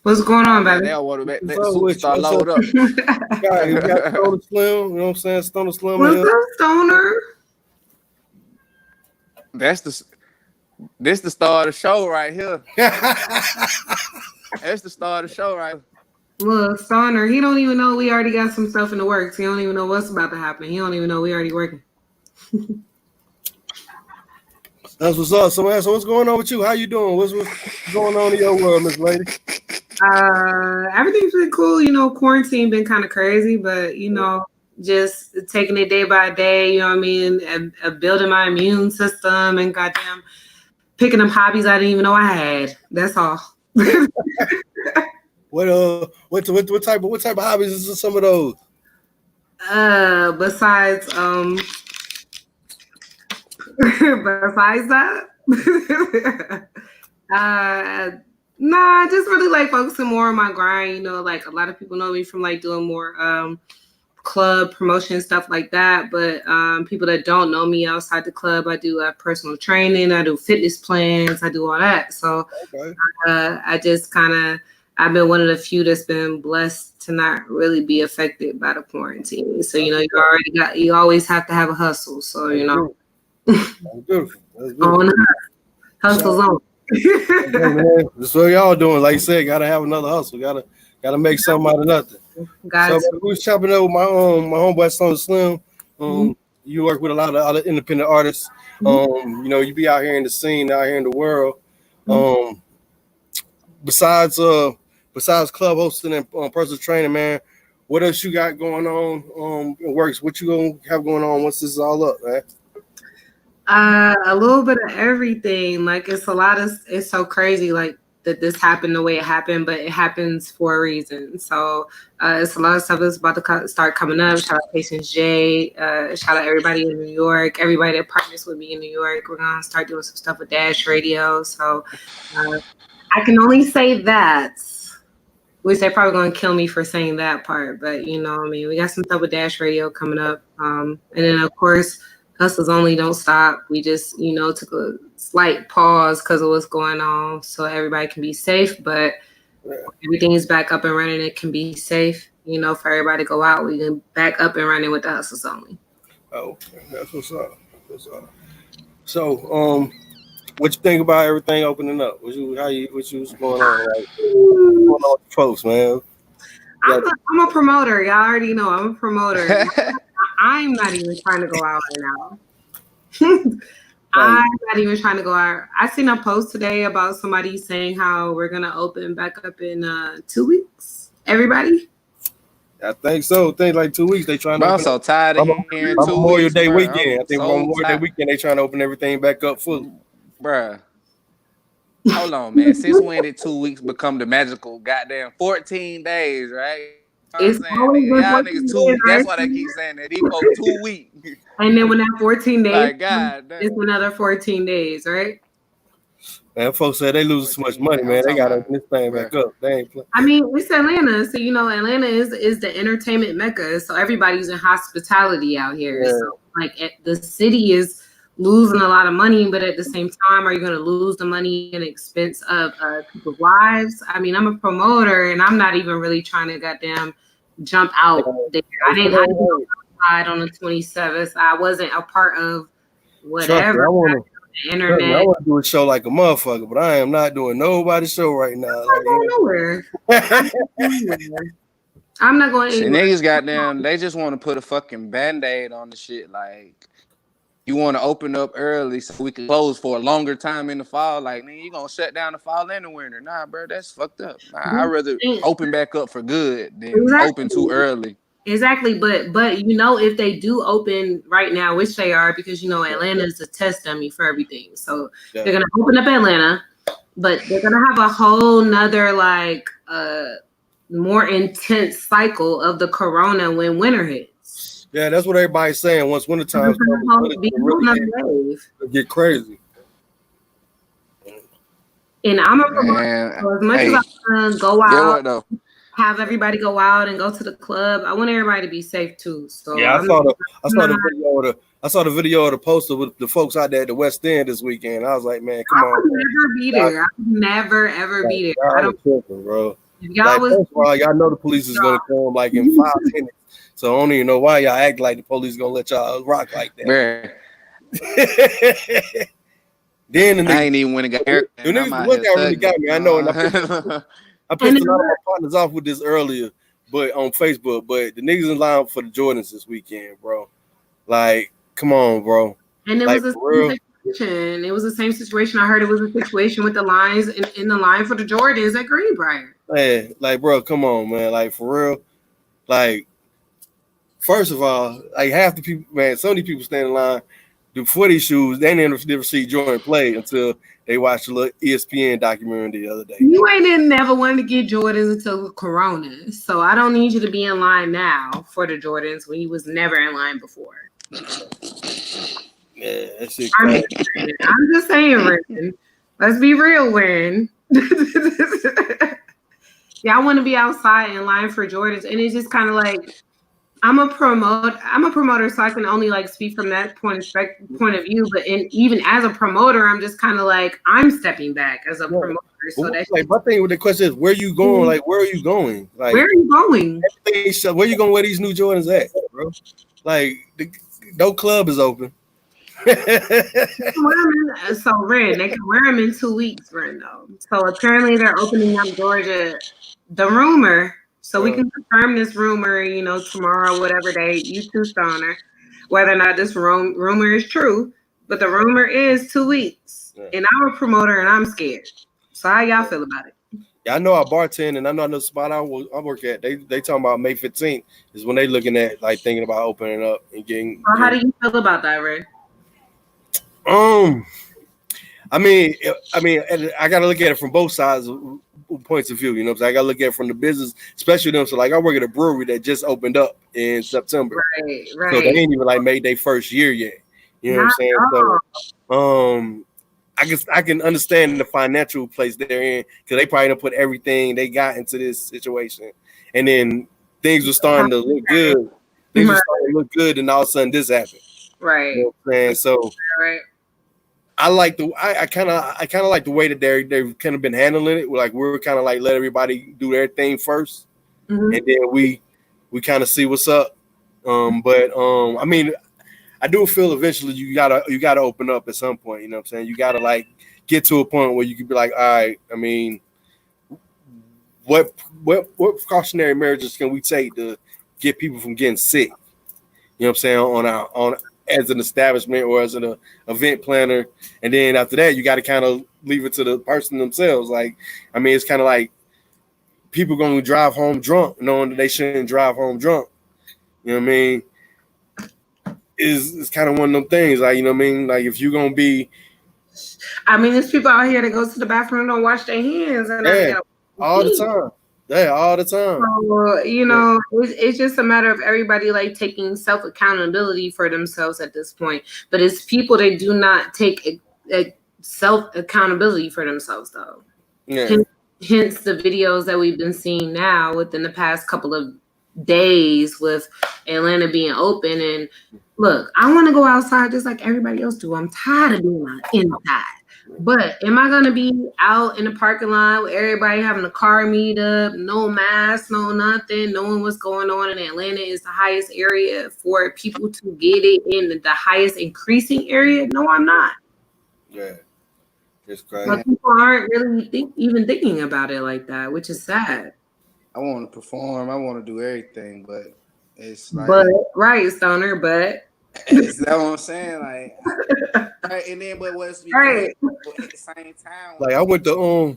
What's going on, baby? They all want to make that superstar load up. We got Stoner Slim. You know what I'm saying? Stoner Slim. What's up, Stoner? This the star of the show right here. That's the star of the show right here. Look, Stoner, he don't even know we already got some stuff in the works. He don't even know what's about to happen. He don't even know we already working. That's what's up. So what's going on with you? How you doing? What's going on in your world, Miss Lady? Everything's been cool. You know, quarantine been kind of crazy, but you know, just taking it day by day. You know what I mean? And building my immune system and goddamn picking up hobbies I didn't even know I had. That's all. What type of hobbies is some of those? Besides that, I just really like focusing more on my grind. You know, like a lot of people know me from like doing more club promotion, stuff like that. But people that don't know me outside the club, I do personal training, I do fitness plans, I do all that. So I just I've been one of the few that's been blessed to not really be affected by the quarantine. So, you know, you always have to have a hustle. So, you know. That's beautiful. On hustle's on. That's what y'all doing. Like you said, gotta have another hustle. Gotta make something out of nothing. So we was chopping up with my homeboy Stoner Slim. You work with a lot of other independent artists. You know, you be out here in the scene, out here in the world. Besides club hosting and personal training, man, what else you got going on in works? What you gonna have going on once this is all up, man? A little bit of everything. Like it's so crazy like that this happened the way it happened, but it happens for a reason. So it's a lot of stuff that's about to start coming up. Shout out Patience J. Shout out everybody in New York, everybody that partners with me in New York. We're gonna start doing some stuff with Dash Radio. So I can only say that. Which they're probably gonna kill me for saying that part, but you know what I mean. We got some stuff with Dash Radio coming up. And then of course Hustles Only don't stop. We just, you know, took a slight pause because of what's going on so everybody can be safe. But everything is back up and running, it can be safe, you know, for everybody to go out. We can back up and running with the hustles only. Oh, that's what's up. So, what you think about everything opening up? What's going on? Like, what's going on with the folks, man? I'm a promoter. Y'all already know I'm a promoter. I'm not even trying to go out right now. I'm not even trying to go out. I seen a post today about somebody saying how we're gonna open back up in 2 weeks. Everybody? I think so. I think like 2 weeks they trying to. I'm so tired of hearing 2 Memorial weeks. Day Bro. weekend. I think Memorial Day weekend they trying to open everything back up fully. Bruh. Hold on, man. Since when did 2 weeks become the magical goddamn 14 days, right? It's always been y'all 14 niggas 2 weeks. That's days, why they keep saying that. These folks 2 weeks. And then when that 14 days, like, God damn. it's another 14 days, right? Man, folks said they losing so much money, man. They got to open this thing back up. They ain't playing. I mean, it's Atlanta, so you know, Atlanta is the entertainment mecca. So everybody's in hospitality out here. Yeah. So like, the city is losing a lot of money, but at the same time, are you going to lose the money in expense of people's lives? I mean, I'm a promoter, and I'm not even really trying to goddamn jump out there. I didn't outside on the 27th. I wasn't a part of whatever. Internet. I want to do a show like a motherfucker, but I am not doing nobody's show right now. I'm not going nowhere. I'm not going anywhere. Niggas goddamn, they just want to put a fucking Band-Aid on the shit. Like, you want to open up early so we can close for a longer time in the fall. Like, nigga, you gonna shut down the fall and the winter. Nah, bro, that's fucked up. I'd rather open back up for good than open too early. Exactly, but you know, if they do open right now, which they are, because you know Atlanta is a test dummy for everything. So they're gonna open up Atlanta, but they're gonna have a whole nother like more intense cycle of the corona when winter hits. Yeah, that's what everybody's saying. Once winter time comes, get crazy. And I'm a promoter, so as much as I want to go out. Have everybody go out and go to the club. I want everybody to be safe too. So yeah, I saw the video of the poster with the folks out there at the West End this weekend. I was like, man, come on. I would never be there. I would never ever be there. I don't tripping, bro. Y'all first of all, y'all know the police is gonna come like in 5 minutes. So I don't even know why y'all act like the police is gonna let y'all rock like that. Then I ain't even when it got here. The niggas look at really got me. I know. I pissed a lot of my partners off with this earlier, but on Facebook. But the niggas in line for the Jordans this weekend, bro. Like, come on, bro. And it was the same situation. It was the same situation. I heard it was a situation with the lines in the line for the Jordans at Greenbrier. Man, like, bro, come on, man. Like, for real. Like, first of all, like half the people, man, so many people stand in line before these shoes. They never see Jordan play until they watched a little ESPN documentary the other day. You ain't never wanted to get Jordans until Corona. So I don't need you to be in line now for the Jordans when you was never in line before. Yeah, that shit crazy. I'm just saying, Ren. Let's be real, Ren. Yeah, I want to be outside in line for Jordans. And it's just kind of like, I'm a promoter, so I can only like speak from that point of view. But even as a promoter, I'm just kind of like I'm stepping back as a promoter. So that's like my thing with the question is, where are you going? Like, where are you going? Like, where are you going? Where you gonna wear these new Jordans at, bro? Like, no club is open. So Ren, they can wear them in 2 weeks, Ren. Though. So apparently they're opening up Georgia. The rumor. So we can confirm this rumor, you know, tomorrow, whatever day, you too, Stoner, whether or not this rumor is true. But the rumor is 2 weeks. Yeah. And I'm a promoter and I'm scared. So how y'all feel about it? Yeah, I know I bartend and I know the spot I work at. They talking about May 15th is when they looking at like thinking about opening up and getting. Well, how do you feel about that, Ray? I mean, I gotta look at it from both sides. Points of view, you know what I'm saying? I gotta look at it from the business, especially them. So like I work at a brewery that just opened up in September. Right. So they ain't even like made their first year yet. You know what I'm saying? So I can understand the financial place they're in because they probably done put everything they got into this situation. And then things were starting to look good. And all of a sudden this happened. Right. You know what I'm saying? So I kind of like the way that they've kind of been handling it. Like we're kind of like let everybody do their thing first, and then we kind of see what's up. I mean, I do feel eventually you gotta open up at some point. You know what I'm saying? You gotta like get to a point where you can be like, all right. I mean, what precautionary measures can we take to get people from getting sick? You know what I'm saying? On as an establishment or as an event planner, and then after that, you got to kind of leave it to the person themselves. Like, I mean, it's kind of like people going to drive home drunk, knowing that they shouldn't drive home drunk. You know what I mean? It's kind of one of them things. Like, you know what I mean? Like, if you're gonna be, I mean, there's people out here that go to the bathroom and don't wash their hands, and all the time. Yeah, all the time. So, you know, it's just a matter of everybody like taking self accountability for themselves at this point. But it's people that do not take self accountability for themselves, though. Yeah. Hence the videos that we've been seeing now within the past couple of days with Atlanta being open. And look, I want to go outside just like everybody else do. I'm tired of being inside. But am I going to be out in the parking lot with everybody having a car meetup, no mask, no nothing, knowing what's going on in Atlanta is the highest area for people to get it in the highest increasing area? No, I'm not. Yeah. It's crazy. But people aren't really even thinking about it like that, which is sad. I want to perform. I want to do everything, but it's like... Right, Stoner, but... Is that what I'm saying? Like, right, and then but what's right at the same time, like I went to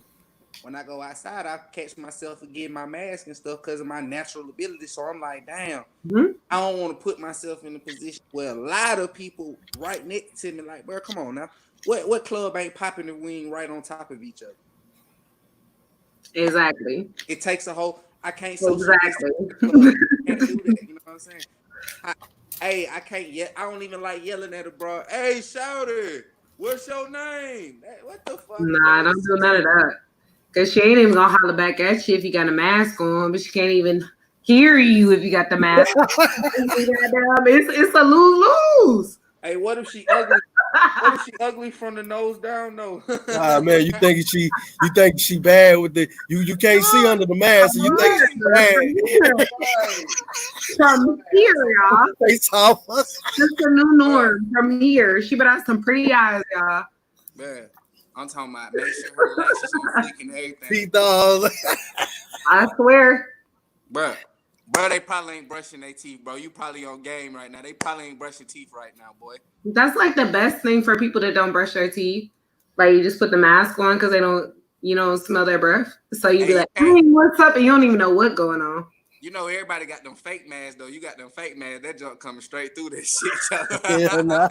when I go outside, I catch myself again my mask and stuff because of my natural ability. So I'm like, damn, I don't want to put myself in a position where a lot of people right next to me, like, bro, come on now, what club ain't popping the wing right on top of each other? Exactly. It takes a whole. I can't exactly. I can't do that. You know what I'm saying? I can't yet. I don't even like yelling at a bro. Hey, shouter, what's your name? What the fuck? Nah, don't do none of that. Cause she ain't even gonna holler back at you if you got a mask on, but she can't even hear you if you got the mask. It's a lose-lose. Hey, what if she ugly? What if she ugly from the nose down though? Man, you think she bad with the you can't see under the mask, so you think she's bad. From here, y'all. It's a new norm from here. She better have some pretty eyes, y'all. Man, I'm talking about make sure her lashes on flick and everything. Teeth I swear. Bro, they probably ain't brushing their teeth, bro. You probably on game right now. They probably ain't brushing teeth right now, boy. That's like the best thing for people that don't brush their teeth. Like you just put the mask on because they don't, smell their breath. So you be like, hey, what's up? And you don't even know what's going on. You know, everybody got them fake masks, though. You got them fake masks. That junk coming straight through this shit. Yeah, nah.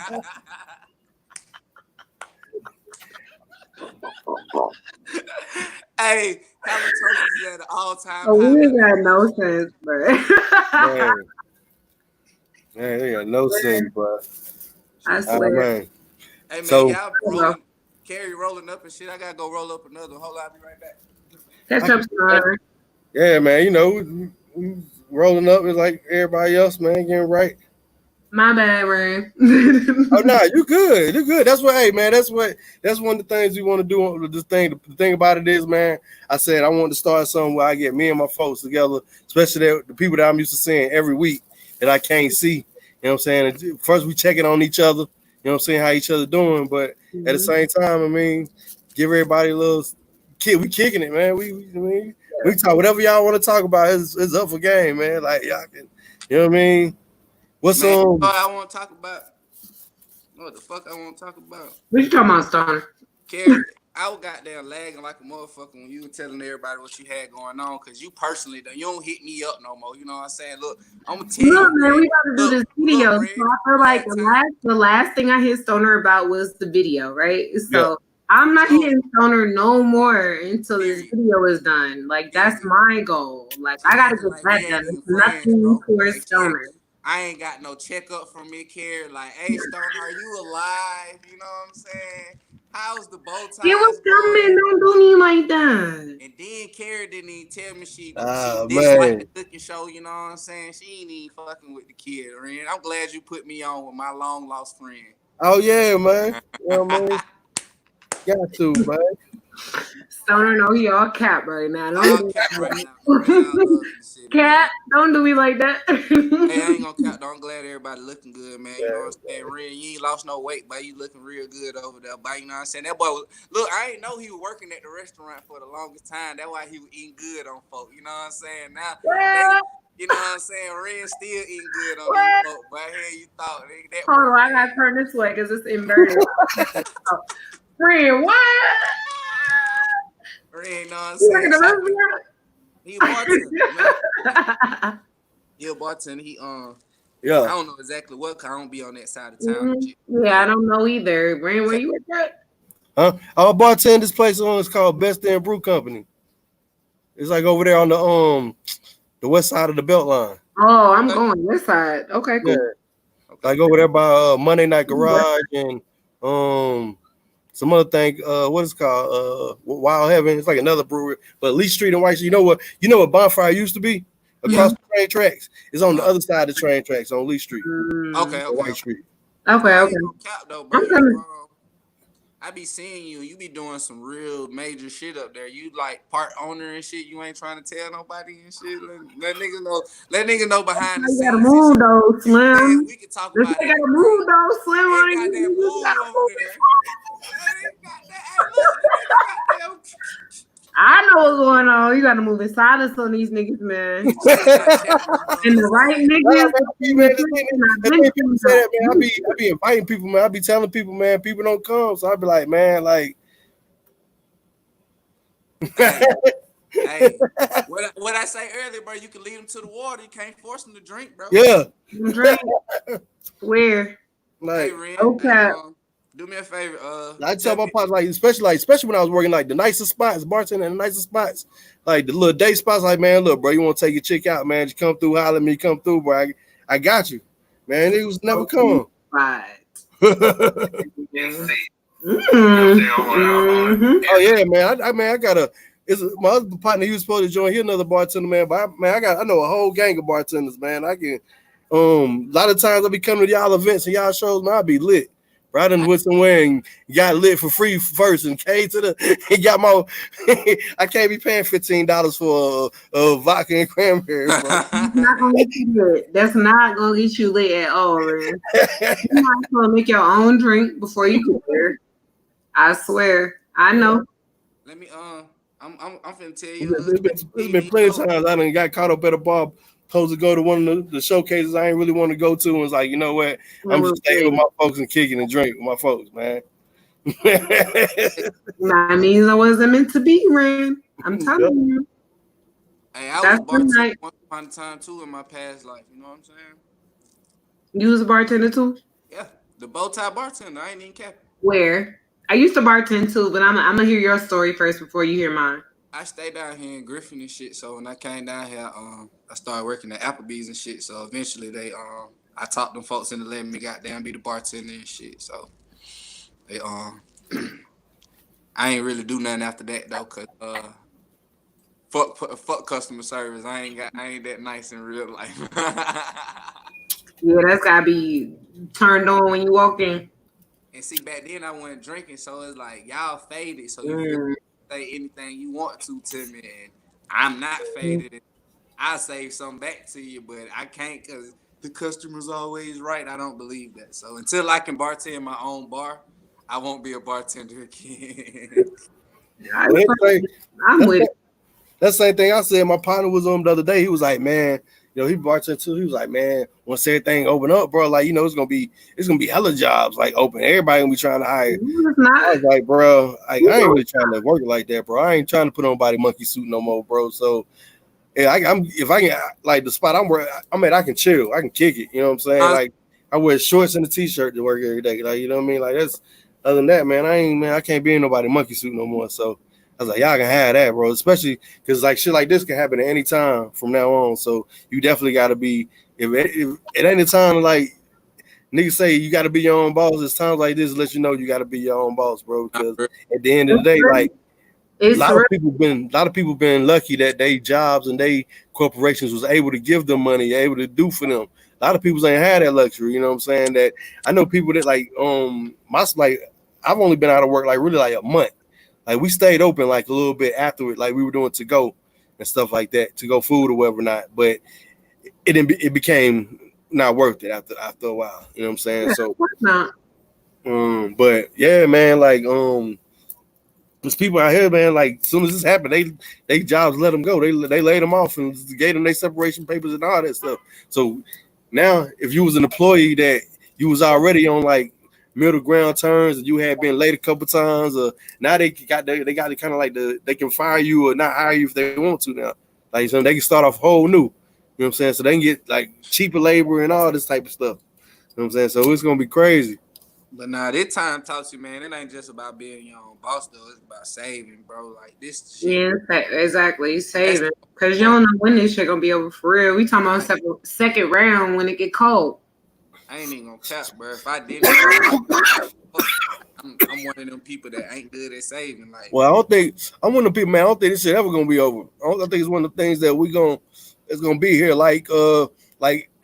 Hey, halitosis is at an all-time high. We got no sense, bro. Man, they got no sense, bro. I swear. Hey, man, y'all Carrie rolling up and shit. I gotta go roll up another. Hold on, I'll be right back. Catch up, Star. Yeah, man, we rolling up is like everybody else, man, getting right. My bad, Ray. Oh no, you good. You good. That's what. Hey, man. That's one of the things we want to do. This thing. The thing about it is, man. I said I want to start something where I get me and my folks together, especially the people that I'm used to seeing every week that I can't see. You know what I'm saying? First, we checking on each other. You know what I'm saying? How each other doing, but at the same time, I mean, give everybody a little kid. We kicking it, man. We talk whatever y'all want to talk about. It's up for game, man. Like y'all can. You know what I mean? What's on? I want to talk about. What the fuck I want to talk about? What you talking about, Star? Carrie, I was goddamn lagging like a motherfucker when you were telling everybody what you had going on, because you personally, you don't hit me up no more. You know what I'm saying? Look, I'm going to tell you. Man, we got to do this video. So I feel like the last thing I hit Stoner about was the video, right? So I'm not hitting Stoner no more until this video is done. Like, that's my goal. Like, I got to get that done. It's nothing for Stoner. I ain't got no checkup from me, Carrie. Like, hey, Stone, are you alive? You know what I'm saying? How's the bow tie? It was coming. Don't do me like that. And then Carrie didn't even tell me she disliked the cooking show. You know what I'm saying? She ain't even fucking with the kid, man. I'm glad you put me on with my long lost friend. Oh yeah, man. You know what I mean? Got to, man. Stoner, no, he all cap right now. All cap right now. Man, I love this city, Cap, don't do me like that. Hey, I ain't gonna cap. I'm glad everybody looking good, man. You know what I'm saying? Real, you ain't lost no weight, but you looking real good over there, but you know what I'm saying? That boy was, look, I ain't know he was working at the restaurant for the longest time. That's why he was eating good on folk. You know what I'm saying? Now, you know what I'm saying? Ren still eating good on these folk, but hey, you thought that. Hold on, I gotta turn this way because it's inverted. Ren, what? Ren, you know what I'm saying? He a bartender. He a bartender. He yeah. I don't know exactly what, cause I don't be on that side of town. Yeah, I don't know either. Ren, where you at? Huh? I'm a bartender. This place it's called Best End Brew Company. It's like over there on the west side of the Beltline. Oh, I'm going this side. Okay, cool. Yeah. Like over there by Monday Night Garage and some other thing. What is it called? Wild Heaven. It's like another brewery, but Lee Street and White Street. You know what Bonfire used to be? Across the train tracks. It's on the other side of the train tracks on Lee Street. Okay. White Street. Okay. Cap, though, bro. I be seeing you be doing some real major shit up there. You like part owner and shit. You ain't trying to tell nobody and shit. Let niggas know. Let niggas know behind the scenes. You gotta move though, Slim. Man, we can talk about it. You gotta move though, Slim. They got that move over there. I know what's going on. You gotta move in silence on these niggas, man. And the right niggas. People say that, man. I be inviting people, man. I be telling people, man, people don't come. So I be like, man, like. Hey, what I say earlier, bro, you can lead them to the water. You can't force them to drink, bro. Yeah. Drink. Where? Like, hey, Ren, okay. Do me a favor. I tell my pops, like, especially when I was working like the nicest spots, bartending in the nicest spots, like the little day spots. Like, man, look, bro, you want to take your chick out, man? Just come through, holler at me, come through, bro. I got you, man. It was never come. Right. Oh yeah, man. I got a. My other partner. He was supposed to join. He another bartender, man. But I know a whole gang of bartenders, man. I can. A lot of times I be coming to y'all events and y'all shows, man. I be lit. I done went somewhere and got lit for free first and came to and got my. I can't be paying $15 for a vodka and cranberry, bro. That's not gonna get you lit. That's not gonna get you lit at all, man. You might as well make your own drink before you get there. I swear. I know. Let me I'm finna tell you. There's been plenty of times I done got caught up at a bar. Supposed to go to one of the showcases I ain't really want to go to, and was like, you know what? I'm just staying with my folks and kicking and drinking with my folks, man. That means I wasn't meant to be, Ren. I'm telling you. Hey, I was bartending once upon a time too in my past life. You know what I'm saying? You was a bartender too? Yeah, the bow tie bartender. I ain't even capping. Where? I used to bartend too, but I'm gonna hear your story first before you hear mine. I stayed down here in Griffin and shit. So when I came down here, I started working at Applebee's and shit. So eventually I talked them folks into letting me goddamn be the bartender and shit. So they I ain't really do nothing after that though, cause fuck customer service. I ain't that nice in real life. Yeah, that's gotta be turned on when you walk in. And see, back then I wasn't drinking, so it's like y'all faded, so you can say anything you want to me, and I'm not faded. And I'll save something back to you, but I can't because the customer's always right. I don't believe that. So until I can bartend my own bar, I won't be a bartender again. I'm with it. That's the same thing I said. My partner was on the other day. He was like, man, you know, he bartended too. He was like, man, once everything open up, bro, like, you know, it's gonna be hella jobs like open. Everybody gonna be trying to hire. I was like, bro, I ain't really trying to work it like that, bro. I ain't trying to put on nobody monkey suit no more, bro. So yeah, if I can, like, the spot I'm at, I can chill, I can kick it. You know what I'm saying? Like, I wear shorts and a t-shirt to work every day. Like, you know what I mean? Like, that's other than that, man. I can't be in nobody monkey suit no more. So I was like, y'all can have that, bro. Especially because like shit like this can happen at any time from now on. So you definitely got to be. If at any time, like niggas say, you got to be your own boss. It's times like this let you know you got to be your own boss, bro. Because at the end of the day, like a lot of people been lucky that they jobs and they corporations was able to give them money, able to do for them. A lot of people ain't had that luxury. You know what I'm saying? That I know people that like I've only been out of work like really like a month. Like we stayed open like a little bit after it, like we were doing to go and stuff like that, to go food or whatever not. But it became not worth it after a while. You know what I'm saying? So, but yeah, man, like there's people out here, man. Like as soon as this happened, they jobs let them go. They laid them off and gave them their separation papers and all that stuff. So now, if you was an employee that you was already on like middle ground terms and you had been late a couple times, or now they got it kind of like they can fire you or not hire you if they want to now. Like so they can start off whole new. You know what I'm saying? So they can get like cheaper labor and all this type of stuff. You know what I'm saying? So it's gonna be crazy. But nah, this time talks you, man. It ain't just about being your own boss though. It's about saving, bro. Like this shit. Yeah, exactly. Saving. Cause you don't know when this shit gonna be over for real. We talking about second round when it get cold. I ain't even gonna cap, bro. If I didn't, I'm one of them people that ain't good at saving. Like, well, I'm one of the people, man. I don't think this shit ever gonna be over. I think it's one of the things that it's gonna be here. Like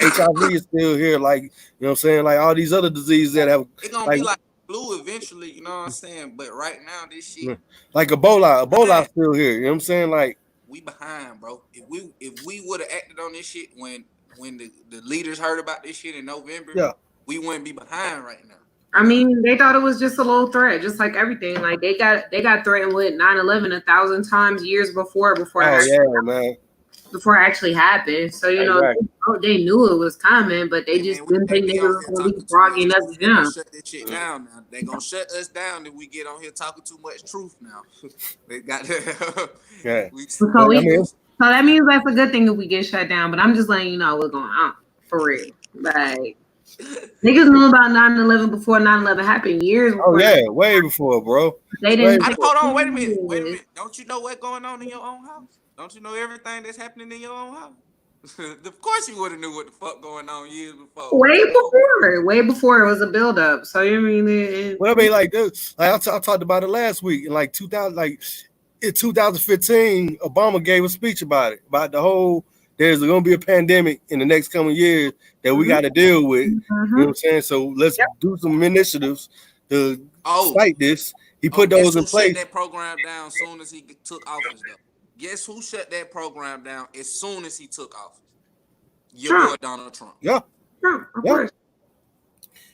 HIV is still here. Like, you know what I'm saying? Like all these other diseases that have. It's gonna be like flu eventually. You know what I'm saying? But right now, this shit. Like Ebola's still here. You know what I'm saying? Like we behind, bro. If we would have acted on this shit when the leaders heard about this shit in November, we wouldn't be behind right now. I mean, they thought it was just a little threat, just like everything. Like they got threatened with 9/11 1,000 times years before before it actually happened. So you know they knew it was coming, but they just didn't think they were going to be frogging us down. Shut this shit down now. They gonna shut us down if we get on here talking too much truth now. They got So that means that's a good thing if we get shut down. But I'm just letting you know what's going on for real. Like niggas knew about 9/11 before 9/11 happened years before. Oh yeah, way before, bro. They didn't. Hold on, wait a minute. Don't you know what's going on in your own house? Don't you know everything that's happening in your own house? Of course you would have knew what the fuck going on years before. Way before it was a buildup. So you mean? Well, I mean, like this. Like I talked about it last week. In like 2000, like in 2015, Obama gave a speech about it, about the whole. There's going to be a pandemic in the next coming years that we got to deal with. You know what I'm saying? So let's do some initiatives to fight this. He put those in place. Shut that program down as soon as he took office, though. Guess who shut that program down as soon as he took office? Your boy Donald Trump. Yeah. Trump, of course.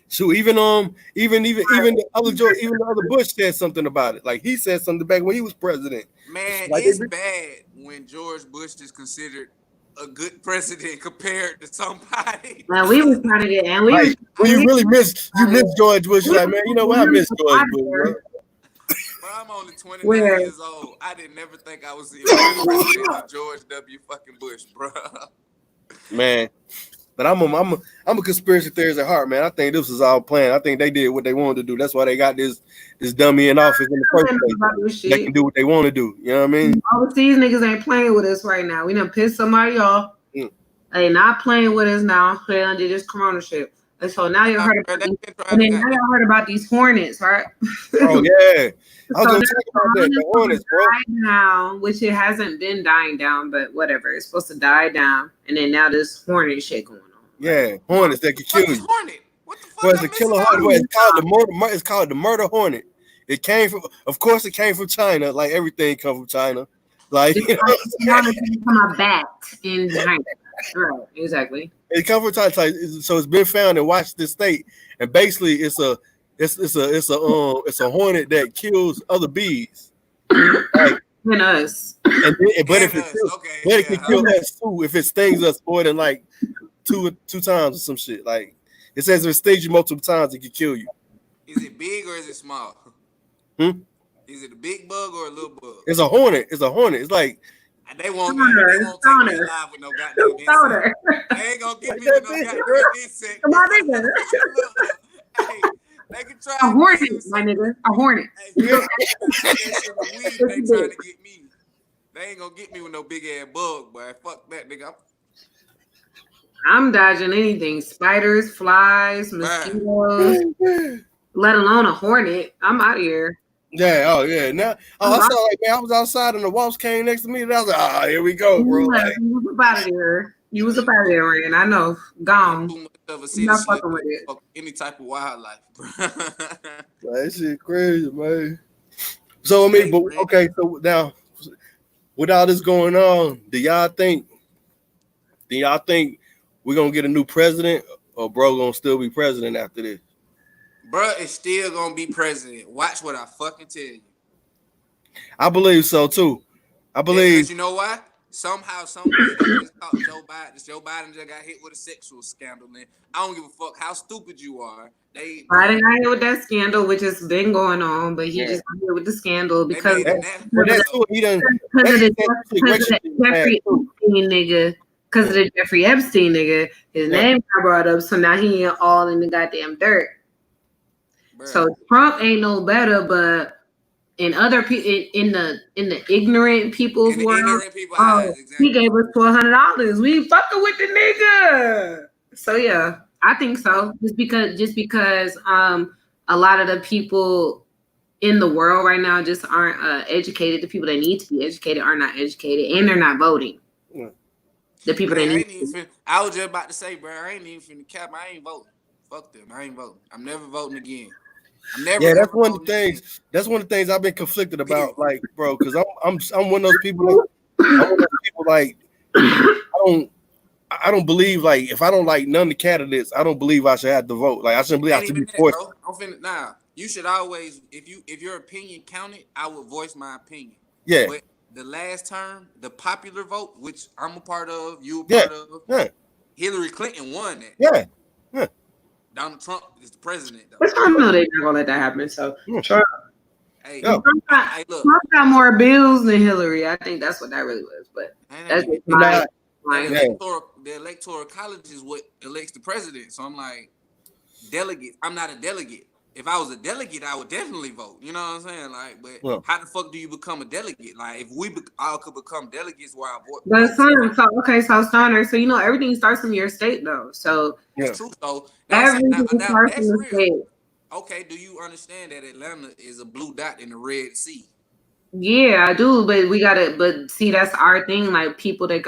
So even the other Bush said something about it. Like he said something back when he was president. Man, like it's bad when George Bush is considered a good president compared to somebody. Man, we was trying to get, and when you really miss George Bush, you're like, man, you know what? I miss George Bush, bro. I'm only 29 years old. I didn't never think I was the George W. fucking Bush, bro. Man, but I'm a conspiracy theorist at heart, man. I think this was all planned. I think they did what they wanted to do. That's why they got this dummy in office in the first place. They can do what they want to do. You know what I mean? Overseas niggas ain't playing with us right now. We done pissed somebody off. They not playing with us now. They did this corona shit. And so now you heard about these hornets, right? Oh yeah. I was gonna talk about that. The hornets, bro. Down, which it hasn't been dying down, but whatever. It's supposed to die down, and then now this hornet shit going on. Yeah, hornets that can kill you. Hornet? What the fuck? Well, it's a killer hornet. It's called the murder hornet. It came from, of course, it came from China. Like everything come from China. Like it's from a bat in China. Right, exactly. It comes from China, so it's been found in Washington State, and basically it's a hornet that kills other bees. Like, and us. But it can kill us too if it stings us more than like two times or some shit. Like it says if it stings you multiple times, it can kill you. Is it big or is it small? Is it a big bug or a little bug? It's a hornet. It's like they won't take me alive with no goddamn insect. They ain't gonna get me with no goddamn insect. Come on, nigga. Hey, they can try a hornet, my nigga. A hornet. Hey, they trying to get me. They ain't gonna get me with no big ass bug, boy. Fuck that, nigga. I'm dodging anything. Spiders, flies, mosquitoes, let alone a hornet. I'm out of here. Yeah, oh yeah. Now I saw like, man, I was outside and the wasp came next to me and I was like, here we go, bro. Like, out of here. You was a part of that ring. I know. Gone. Too much of a Not citizen fucking with it. fuck any type of wildlife, bro. That shit crazy, man. So I mean, but okay. So now, with all this going on, do y'all think we're gonna get a new president, or bro gonna still be president after this? Bro is still gonna be president. Watch what I fucking tell you. I believe so too. I believe. Because you know why? Somehow, some way, they just caught Joe Biden. Joe Biden just got hit with a sexual scandal. And I don't give a fuck how stupid you are. Biden got hit with that scandal, which has been going on, but he just got hit with the scandal because of the Jeffrey Epstein nigga. Because of the Jeffrey Epstein nigga, his name got brought up, so now he ain't all in the goddamn dirt. Bruh. So Trump ain't no better, but in other people, in the ignorant people's world, he gave us $1,200. We ain't fucking with the nigga. So yeah, I think so. Just because a lot of the people in the world right now just aren't educated. The people that need to be educated are not educated, and they're not voting. Yeah. The people that need. I was just about to say, bro, I ain't even finna cap. I ain't voting. Fuck them. I ain't voting. I'm never voting again. That's one of the things. Again. That's one of the things I've been conflicted about, like, bro, because I'm one of those people. Like, I don't believe, like, if I don't like none of the candidates, I don't believe I should have to vote. Like, I shouldn't believe I have to be forced. Nah, you should always, if your opinion counted, I would voice my opinion. Yeah. But the last term, the popular vote, which I'm a part of, you a part of, Hillary Clinton won that. Yeah. Donald Trump is the president, though. But I know they're not gonna let that happen. So Trump, look, Trump got more bills than Hillary. I think that's what that really was. But that's the electoral college is what elects the president. So I'm like, delegate. I'm not a delegate. If I was a delegate, I would definitely vote. You know what I'm saying? Like, but how the fuck do you become a delegate? Like, if we all could become delegates, why I vote? But so Stoner, so you know everything starts from your state, though. So that's true. So everything starts from the state. Okay, do you understand that Atlanta is a blue dot in the Red Sea? Yeah, I do, but see, that's our thing. Like people that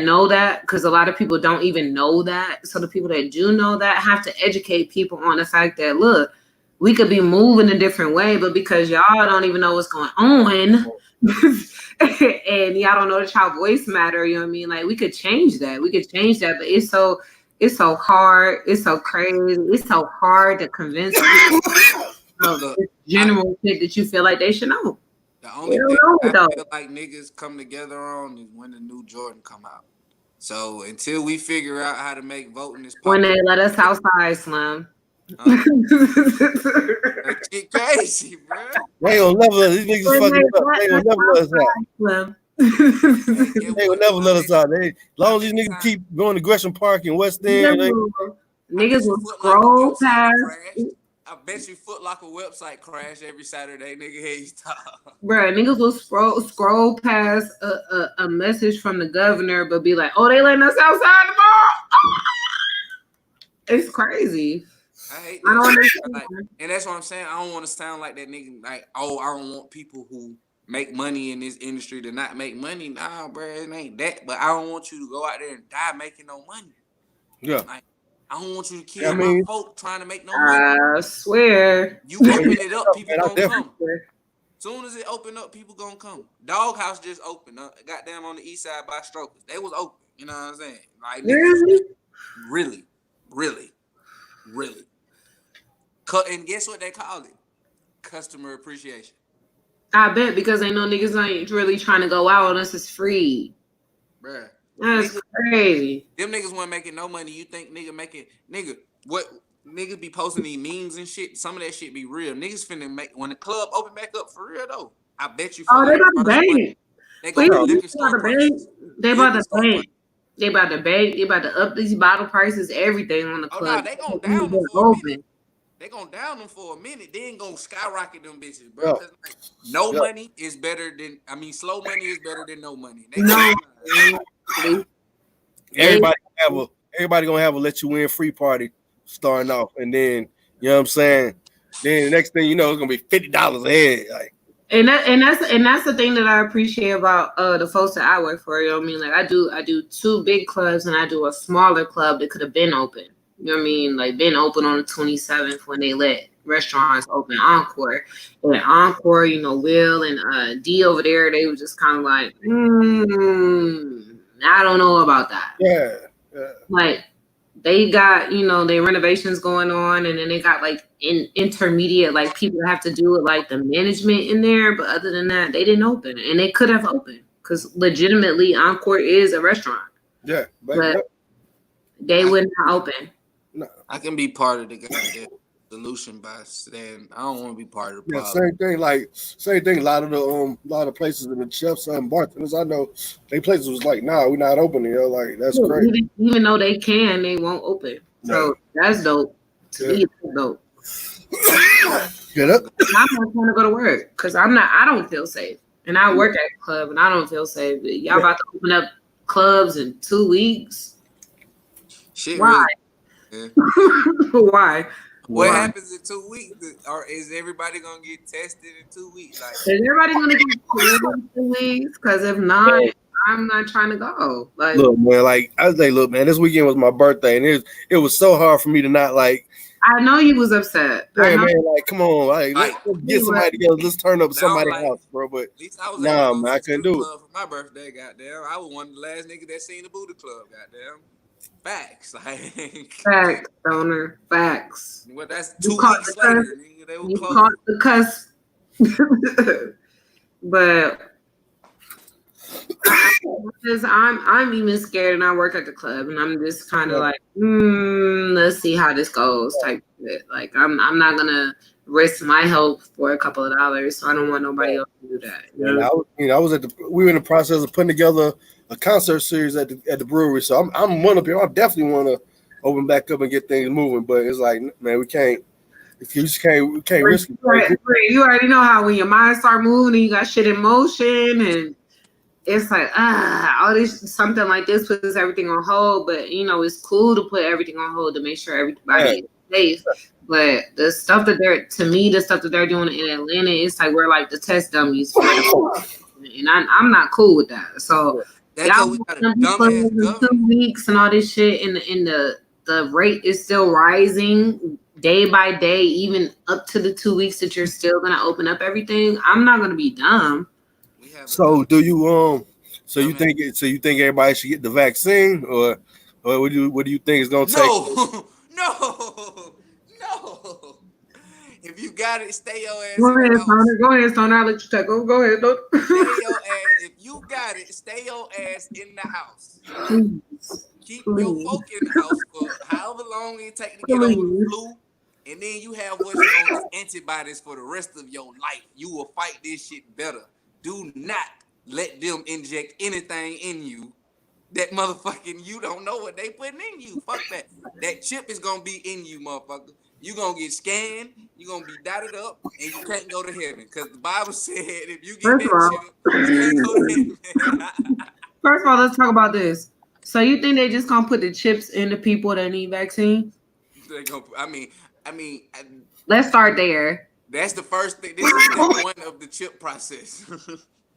know that, because a lot of people don't even know that. So the people that do know that have to educate people on the fact that, look, we could be moving a different way, but because y'all don't even know what's going on, and y'all don't know that y'all voice matter, you know what I mean? Like we could change that. But it's so hard. It's so crazy. It's so hard to convince people of the general shit that you feel like they should know. The only thing I feel like niggas come together on is when the new Jordan come out. So until we figure out how to make voting this when they let us outside, Slim. Get crazy, bro. They don't never let these niggas fucking up. They don't never let us out. They will never let us out. As long as these niggas keep going to Gresham Park in West End, niggas will scroll past. I bet you Foot Locker website crash every Saturday, nigga. Hey, stop. Bro, niggas will scroll past a message from the governor, but be like, "Oh, they letting us outside tomorrow." It's crazy. I hate that. I don't understand. Like, and that's what I'm saying. I don't want to sound like that nigga. Like, oh, I don't want people who make money in this industry to not make money. Nah, bro, it ain't that. But I don't want you to go out there and die making no money. Yeah. Like, I don't want you to kill my folk trying to make no money. I swear. You open it up, people gonna come. Soon as it open up, people gonna come. Doghouse just opened up. Goddamn on the east side by Strokers. They was open. You know what I'm saying? Like really. And guess what they called it? Customer appreciation. I bet because they know niggas ain't really trying to go out unless it's free. Bruh. That's crazy. Them niggas weren't making no money. You think what niggas be posting these memes and shit? Some of that shit be real. Niggas finna make when the club open back up for real though. I bet you. Oh, they got the bank. They about the bank. They about the bank. They about to bank. They about to up these bottle prices, everything on the club. Oh, nah, they gon' down them for a minute. They gon' down them for a minute. They ain't gonna skyrocket them bitches, bro. Like, money is better than. Slow money is better than no money. Everybody gonna have a let you win free party starting off, and then you know what I'm saying. Then the next thing you know, it's gonna be $50 a head. Like, And that's the thing that I appreciate about the folks that I work for. You know what I mean? Like I do 2 big clubs and I do a smaller club that could have been open. You know what I mean? Like been open on the 27th when they let restaurants open Encore. And Encore, you know, Will and D over there, they were just kind of like, I don't know about that. Yeah. Like they got, you know, their renovations going on, and then they got like intermediate, like people that have to do it, like the management in there. But other than that, they didn't open, and they could have opened because legitimately Encore is a restaurant. Yeah, but they wouldn't open. No. I can be part of the solution by saying I don't want to be part of the problem. Same thing. A lot of places in the chefs and bartenders I know, they places was like, nah, we're not opening. You know, like that's crazy. Even though they can, they won't open. So that's dope. To me, that's dope. Get up. I'm not trying to go to work because I don't feel safe, and I work at a club and I don't feel safe. Y'all about to open up clubs in 2 weeks? Shit, why? Really? Why? What happens in 2 weeks? Or is everybody gonna get tested in 2 weeks? Like, is everybody gonna get tested in 2 weeks? Because if not, I'm not trying to go. Like, look, man. Like I say, look, man. This weekend was my birthday, and it was so hard for me to not like. I know you was upset. Hey, man, like, come on, like, let's get somebody together. Let's turn up somebody's house, bro. But nah, man, I couldn't do it. For my birthday, goddamn, I was one of the last niggas that seen the Booty Club, goddamn. Facts, like facts, Stoner. Facts. Well, that's 2 weeks later. They were close. Caught the cuss. But I'm even scared, and I work at the club, and I'm just kind of like, let's see how this goes, type of it. Like I'm not gonna risk my health for a couple of dollars, so I don't want nobody else to do that. You know? We were in the process of putting together a concert series at the brewery, so I'm one of them. I definitely want to open back up and get things moving, but it's like, man, we can't risk it. Right. You already know how when your mind start moving and you got shit in motion, and it's like all this, something like this puts everything on hold. But you know, it's cool to put everything on hold to make sure everybody is safe. But the stuff that they're doing in Atlanta, it's like we're like the test dummies for and I'm not cool with that. So y'all in 2 weeks and all this shit, and the rate is still rising day by day, even up to the 2 weeks that you're still gonna open up everything. I'm not gonna be dumb. So do you you think everybody should get the vaccine, or what do you think is gonna take? No. If you got it, stay your ass. Go ahead, Stoner. I'll let you take over. Go ahead. Stay your ass. If you got it, stay your ass in the house. Keep your folk in the house for however long it takes to get over the flu. And then you have what's known as antibodies for the rest of your life. You will fight this shit better. Do not let them inject anything in you that motherfucking you don't know what they putting in you. Fuck that. That chip is gonna be in you, motherfucker. You gonna get scanned, you gonna be dotted up, and you can't go to heaven. Because the Bible said if you get that chip, you can't go to heaven. First of all, let's talk about this. So you think they just gonna put the chips in the people that need vaccines? They gonna, I mean, let's start there. That's the first thing. This is step one of the chip process.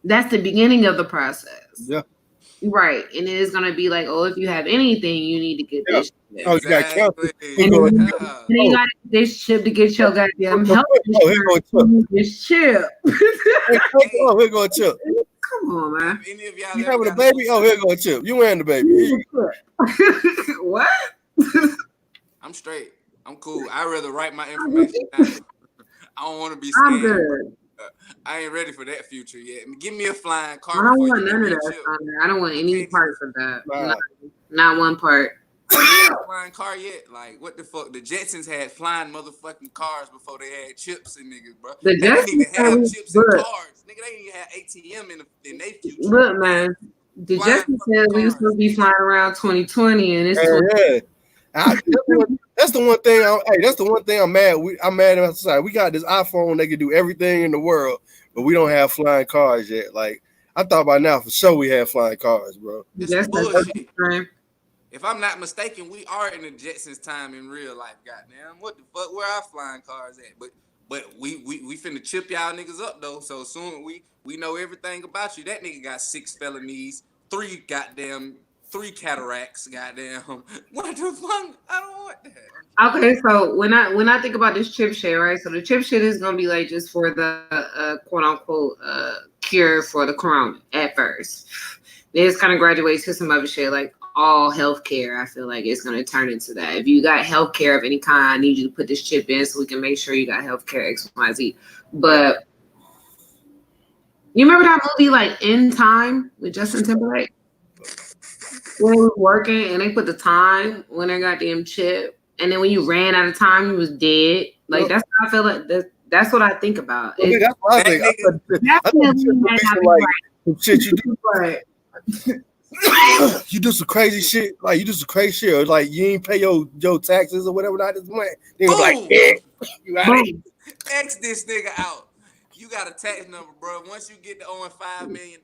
That's the beginning of the process. Yeah. Right. And it is going to be like, oh, if you have anything, you need to get this chip. Oh, you got cancer. And you got this chip to get your goddamn health insurance. This chip. Oh, here go a chip. Come on, man. You having a baby? Oh, here go a chip. You wearing the baby. What? I'm straight. I'm cool. I'd rather write my information down. I don't want to be scared. I'm good. I ain't ready for that future yet. Give me a flying car. I don't want none of that. I don't want any parts of that. Not one part. Flying car yet? Like, what the fuck? The Jetsons had flying motherfucking cars before they had chips in niggas, bro. The they didn't even have chips in cars. Nigga, they didn't even have ATM in their future. Look, man. The Jetsons said we were supposed to be flying around 2020, and it's 2020. That's the one thing. That's the one thing I'm mad. I'm mad about society. We got this iPhone that can do everything in the world, but we don't have flying cars yet. Like, I thought by now for sure we have flying cars, bro. That's bullshit. If I'm not mistaken, we are in the Jetsons time in real life. Goddamn, what the fuck? Where our flying cars at? But we finna chip y'all niggas up though. So soon we know everything about you. That nigga got 6 felonies, 3 cataracts, goddamn. What the fuck? I don't want that. Okay, so when I think about this chip shit, right? So the chip shit is gonna be like just for the quote unquote cure for the corona at first. Then it's kind of graduates to some other shit like all healthcare. I feel like it's gonna turn into that. If you got healthcare of any kind, I need you to put this chip in so we can make sure you got healthcare X, Y, Z. But you remember that movie like In Time with Justin Timberlake? When he was working and they put the time when they got them chip, and then when you ran out of time, you was dead. Like that's what I feel like. That's what I think about. Well, that's what I think. Shit you do. Right. You do some crazy shit, like you do some crazy shit, or like you ain't pay your taxes or whatever not this month. They was like, you out X this nigga out. You got a tax number, bro. Once you get to owing $5 million,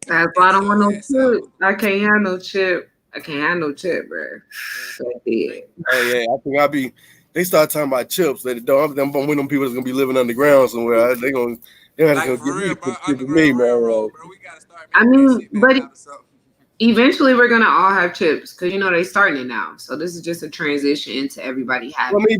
that's why I don't want no chip. I can't have no chip. I can't have no chip, bro. Oh yeah, I think they start talking about chips. That don't them people that's gonna be living underground somewhere. They have to go get me, man. Bro, we gotta start. I mean, but eventually we're gonna all have chips because you know they starting it now. So this is just a transition into everybody having. Well, I mean,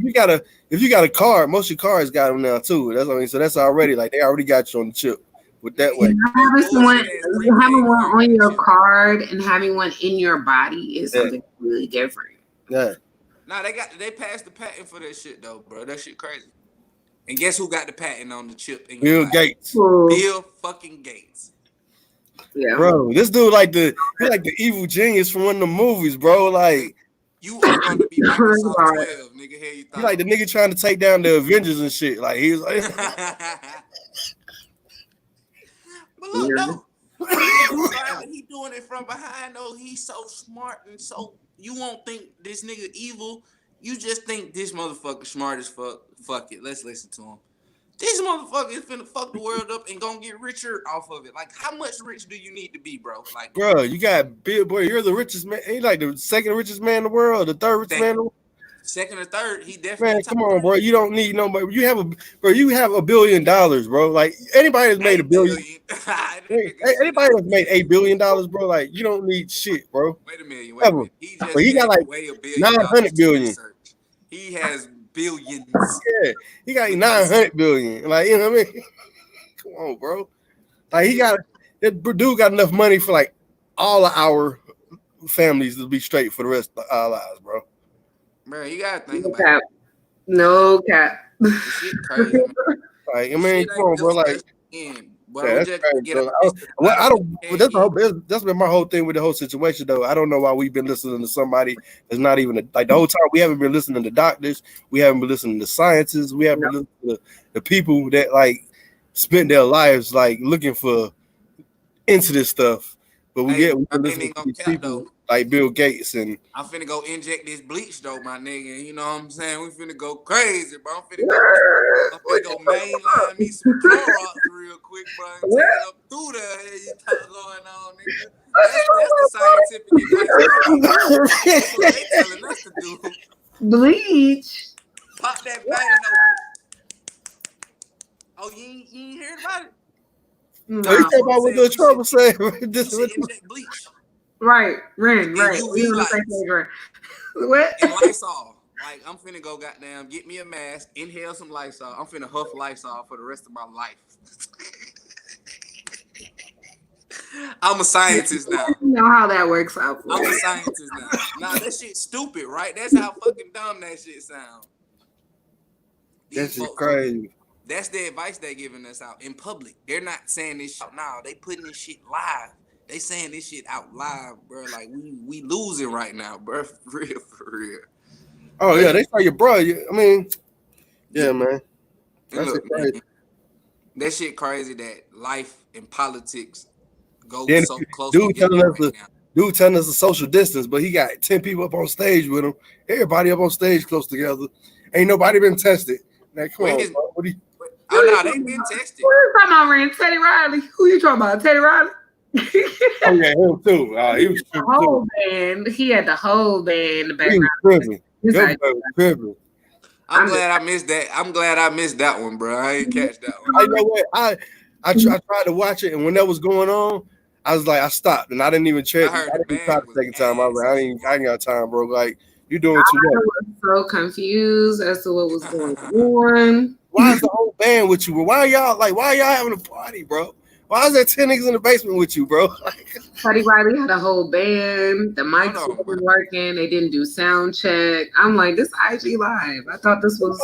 if you got a card, most of your cars got them now too. That's what I mean. So that's already like they already got you on the chip with that way. Having one on your card and having one in your body is something really different. Yeah. Nah, they passed the patent for that shit though, bro. That shit crazy. And guess who got the patent on the chip? Bill Gates. Bill fucking Gates. Yeah, bro, this dude like the evil genius from one of the movies, bro. Like you are going to be Microsoft 12, nigga. Here you he like the nigga trying to take down the Avengers and shit. Like he was like, but look, no, he doing it from behind. Though he's so smart and so you won't think this nigga evil. You just think this motherfucker smart as fuck. Fuck it, let's listen to him. This motherfucker is finna fuck the world up and gonna get richer off of it. Like, how much rich do you need to be, bro? Like, bro, you got Bill Boy. You're the richest man. He like the second richest man in the world, the third richest man in the world. Second or third, he definitely. Man, come on, bro. You don't need nobody. You have $1 billion, bro. Like anybody that's made $1 billion. Anybody that's made $8 billion, bro. Like you don't need shit, bro. Wait a minute. He got like 900 billion. He has billions. Yeah, he got 900 billion. Like you know what I mean? Come on, bro. Like that dude got enough money for like all of our families to be straight for the rest of our lives, bro. Bro, you gotta think about it. No cap. Shit crazy, man. Like I mean, come on, bro. Like, that's been my whole thing with the whole situation, though. I don't know why we've been listening to somebody that's not even like the whole time. We haven't been listening to doctors. We haven't been listening to scientists. We haven't been listening to the people that like spend their lives like looking for into this stuff. But we been listening to these people like Bill Gates and I'm finna go inject this bleach though, my nigga. You know what I'm saying? We finna go crazy, bro. I'm finna go mainline me some Clorox real quick, bro. And take it up through there. You talk going on, nigga. That's the scientific advice. That's what they telling us to do. Bleach. Pop that vein open. Oh, you ain't heard about it? No. You talking about what the trouble said? Inject bleach. Right, right. What? And Lysol. Like, I'm finna go goddamn get me a mask, inhale some Lysol. I'm finna huff Lysol for the rest of my life. I'm a scientist now. You know how that works out. I'm a scientist now. Nah, that shit's stupid, right? That's how fucking dumb that shit sounds. That shit crazy. That's the advice they're giving us out in public. They're not saying this shit now. They putting this shit live. They saying this shit out live, bro. Like we losing right now, bro. For real. Oh yeah, they say your bro. I mean, yeah, man. That's crazy. Man, that shit crazy that life and politics go so close. Dude telling us the social distance, but he got 10 people up on stage with him. Everybody up on stage close together. Ain't nobody been tested. Like, come on, bro. What do you? Oh no, they been tested. What are you talking about, Rand? Teddy Riley? Who you talking about? Teddy Riley? Oh yeah, him too. He was the whole band. He had the whole band in the background. He was tripping. I'm glad I missed that. I'm glad I missed that one, bro. I ain't catch that one. I know what I tried to watch it, and when that was going on, I was like, I stopped, and I didn't even check. I heard I the didn't try band the was second time. I was like, I ain't got time, bro. Like, you doing too much. I was so confused as to what was going on. Why is the whole band with you, bro? Why are y'all having a party, bro? Why is there 10 niggas in the basement with you, bro? Buddy Riley had a whole band. The mics weren't working. They didn't do sound check. I'm like, this IG live. I thought this was.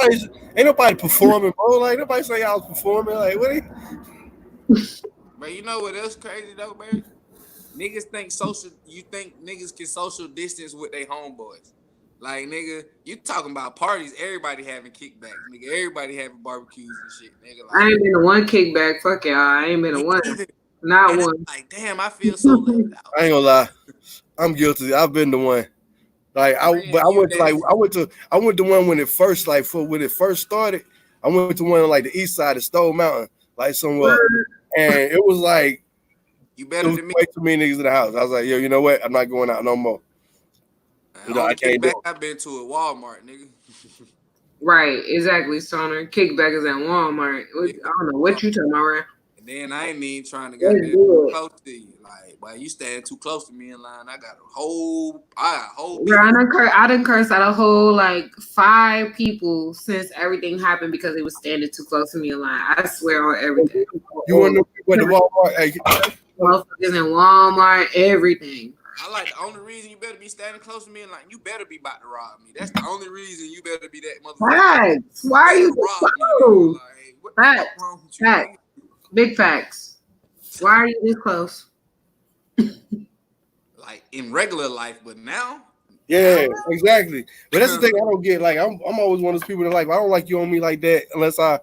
Ain't nobody performing, bro. Like, nobody say y'all was performing. Like, what? But you know what else crazy though, man? Niggas think you think niggas can social distance with their homeboys. Like, nigga, you talking about parties, everybody having kickbacks, nigga. Everybody having barbecues and shit, nigga. Like, I ain't been to one kickback. Fuck y'all. I ain't been to one. Not and one. I'm like, damn, I feel so left out. I ain't gonna lie. I'm guilty. I've been the one. Like, I went to one when it first started. I went to one on like the east side of Stone Mountain, like somewhere. And it was like, you better than me. Way too many niggas in the house. I was like, yo, you know what? I'm not going out no more. I can't do it. I've been to a Walmart, nigga. Right, exactly, Stoner. Kickback is at Walmart. I don't know what you talking about, right? And then I ain't even trying to get too close to you. Like, boy, you stand too close to me in line. I got a whole. Yeah, I done cursed out a whole like 5 people since everything happened because they was standing too close to me in line. I swear on everything. You want to know what the Walmart? Hey, motherfuckers in Walmart, everything. I like the only reason you better be standing close to me and like you better be about to rob me. That's the only reason you better be that motherfucker. Facts. Why are you rob me? Like, facts. Big facts. Why are you this close? Like in regular life, but now. Yeah, exactly. But that's the thing I don't get. Like, I'm always one of those people that like, I don't like you on me like that unless I.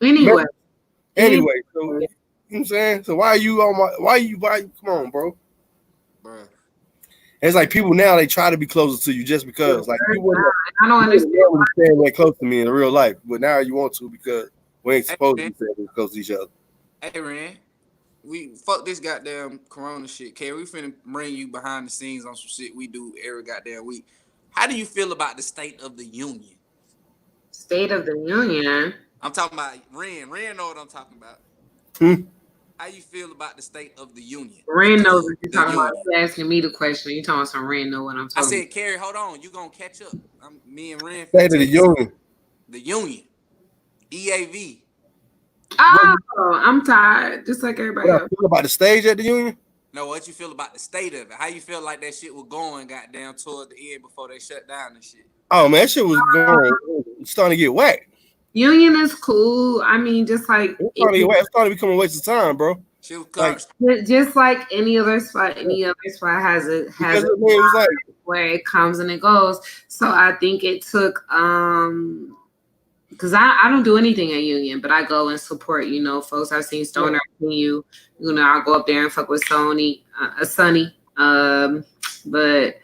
Anyway, so you know what I'm saying? So why come on, bro? Bruh. It's like people now, they try to be closer to you just because. Like, you wouldn't, I don't understand. Stand that close to me in real life, but now you want to because we ain't supposed to be standing close to each other. Hey, Ren, we fuck this goddamn corona shit. Okay, we finna bring you behind the scenes on some shit we do every goddamn week. How do you feel about the State of the Union? State of the Union? I'm talking about Ren. Ren know what I'm talking about. How you feel about the State of the Union? Ren knows what you're talking about. You're asking me the question. You're talking about some Ren know what I'm talking about. I said, Carrie, hold on. You gonna catch up. Me and Ren. State of the Union. The Union. EAV. Oh, I'm tired. Just like everybody else. Feel about the stage at the Union? No, what you feel about the state of it? How you feel like that shit was going goddamn toward the end before they shut down and shit? Oh man, that shit was going starting to get whacked. Union is cool. I mean, just like it's starting to become a waste of time, bro. Just like any other spot has it where it comes and it goes. So I think it took because I don't do anything at Union, but I go and support, folks. I've seen Stoner, I've seen I'll go up there and fuck with Sonny. But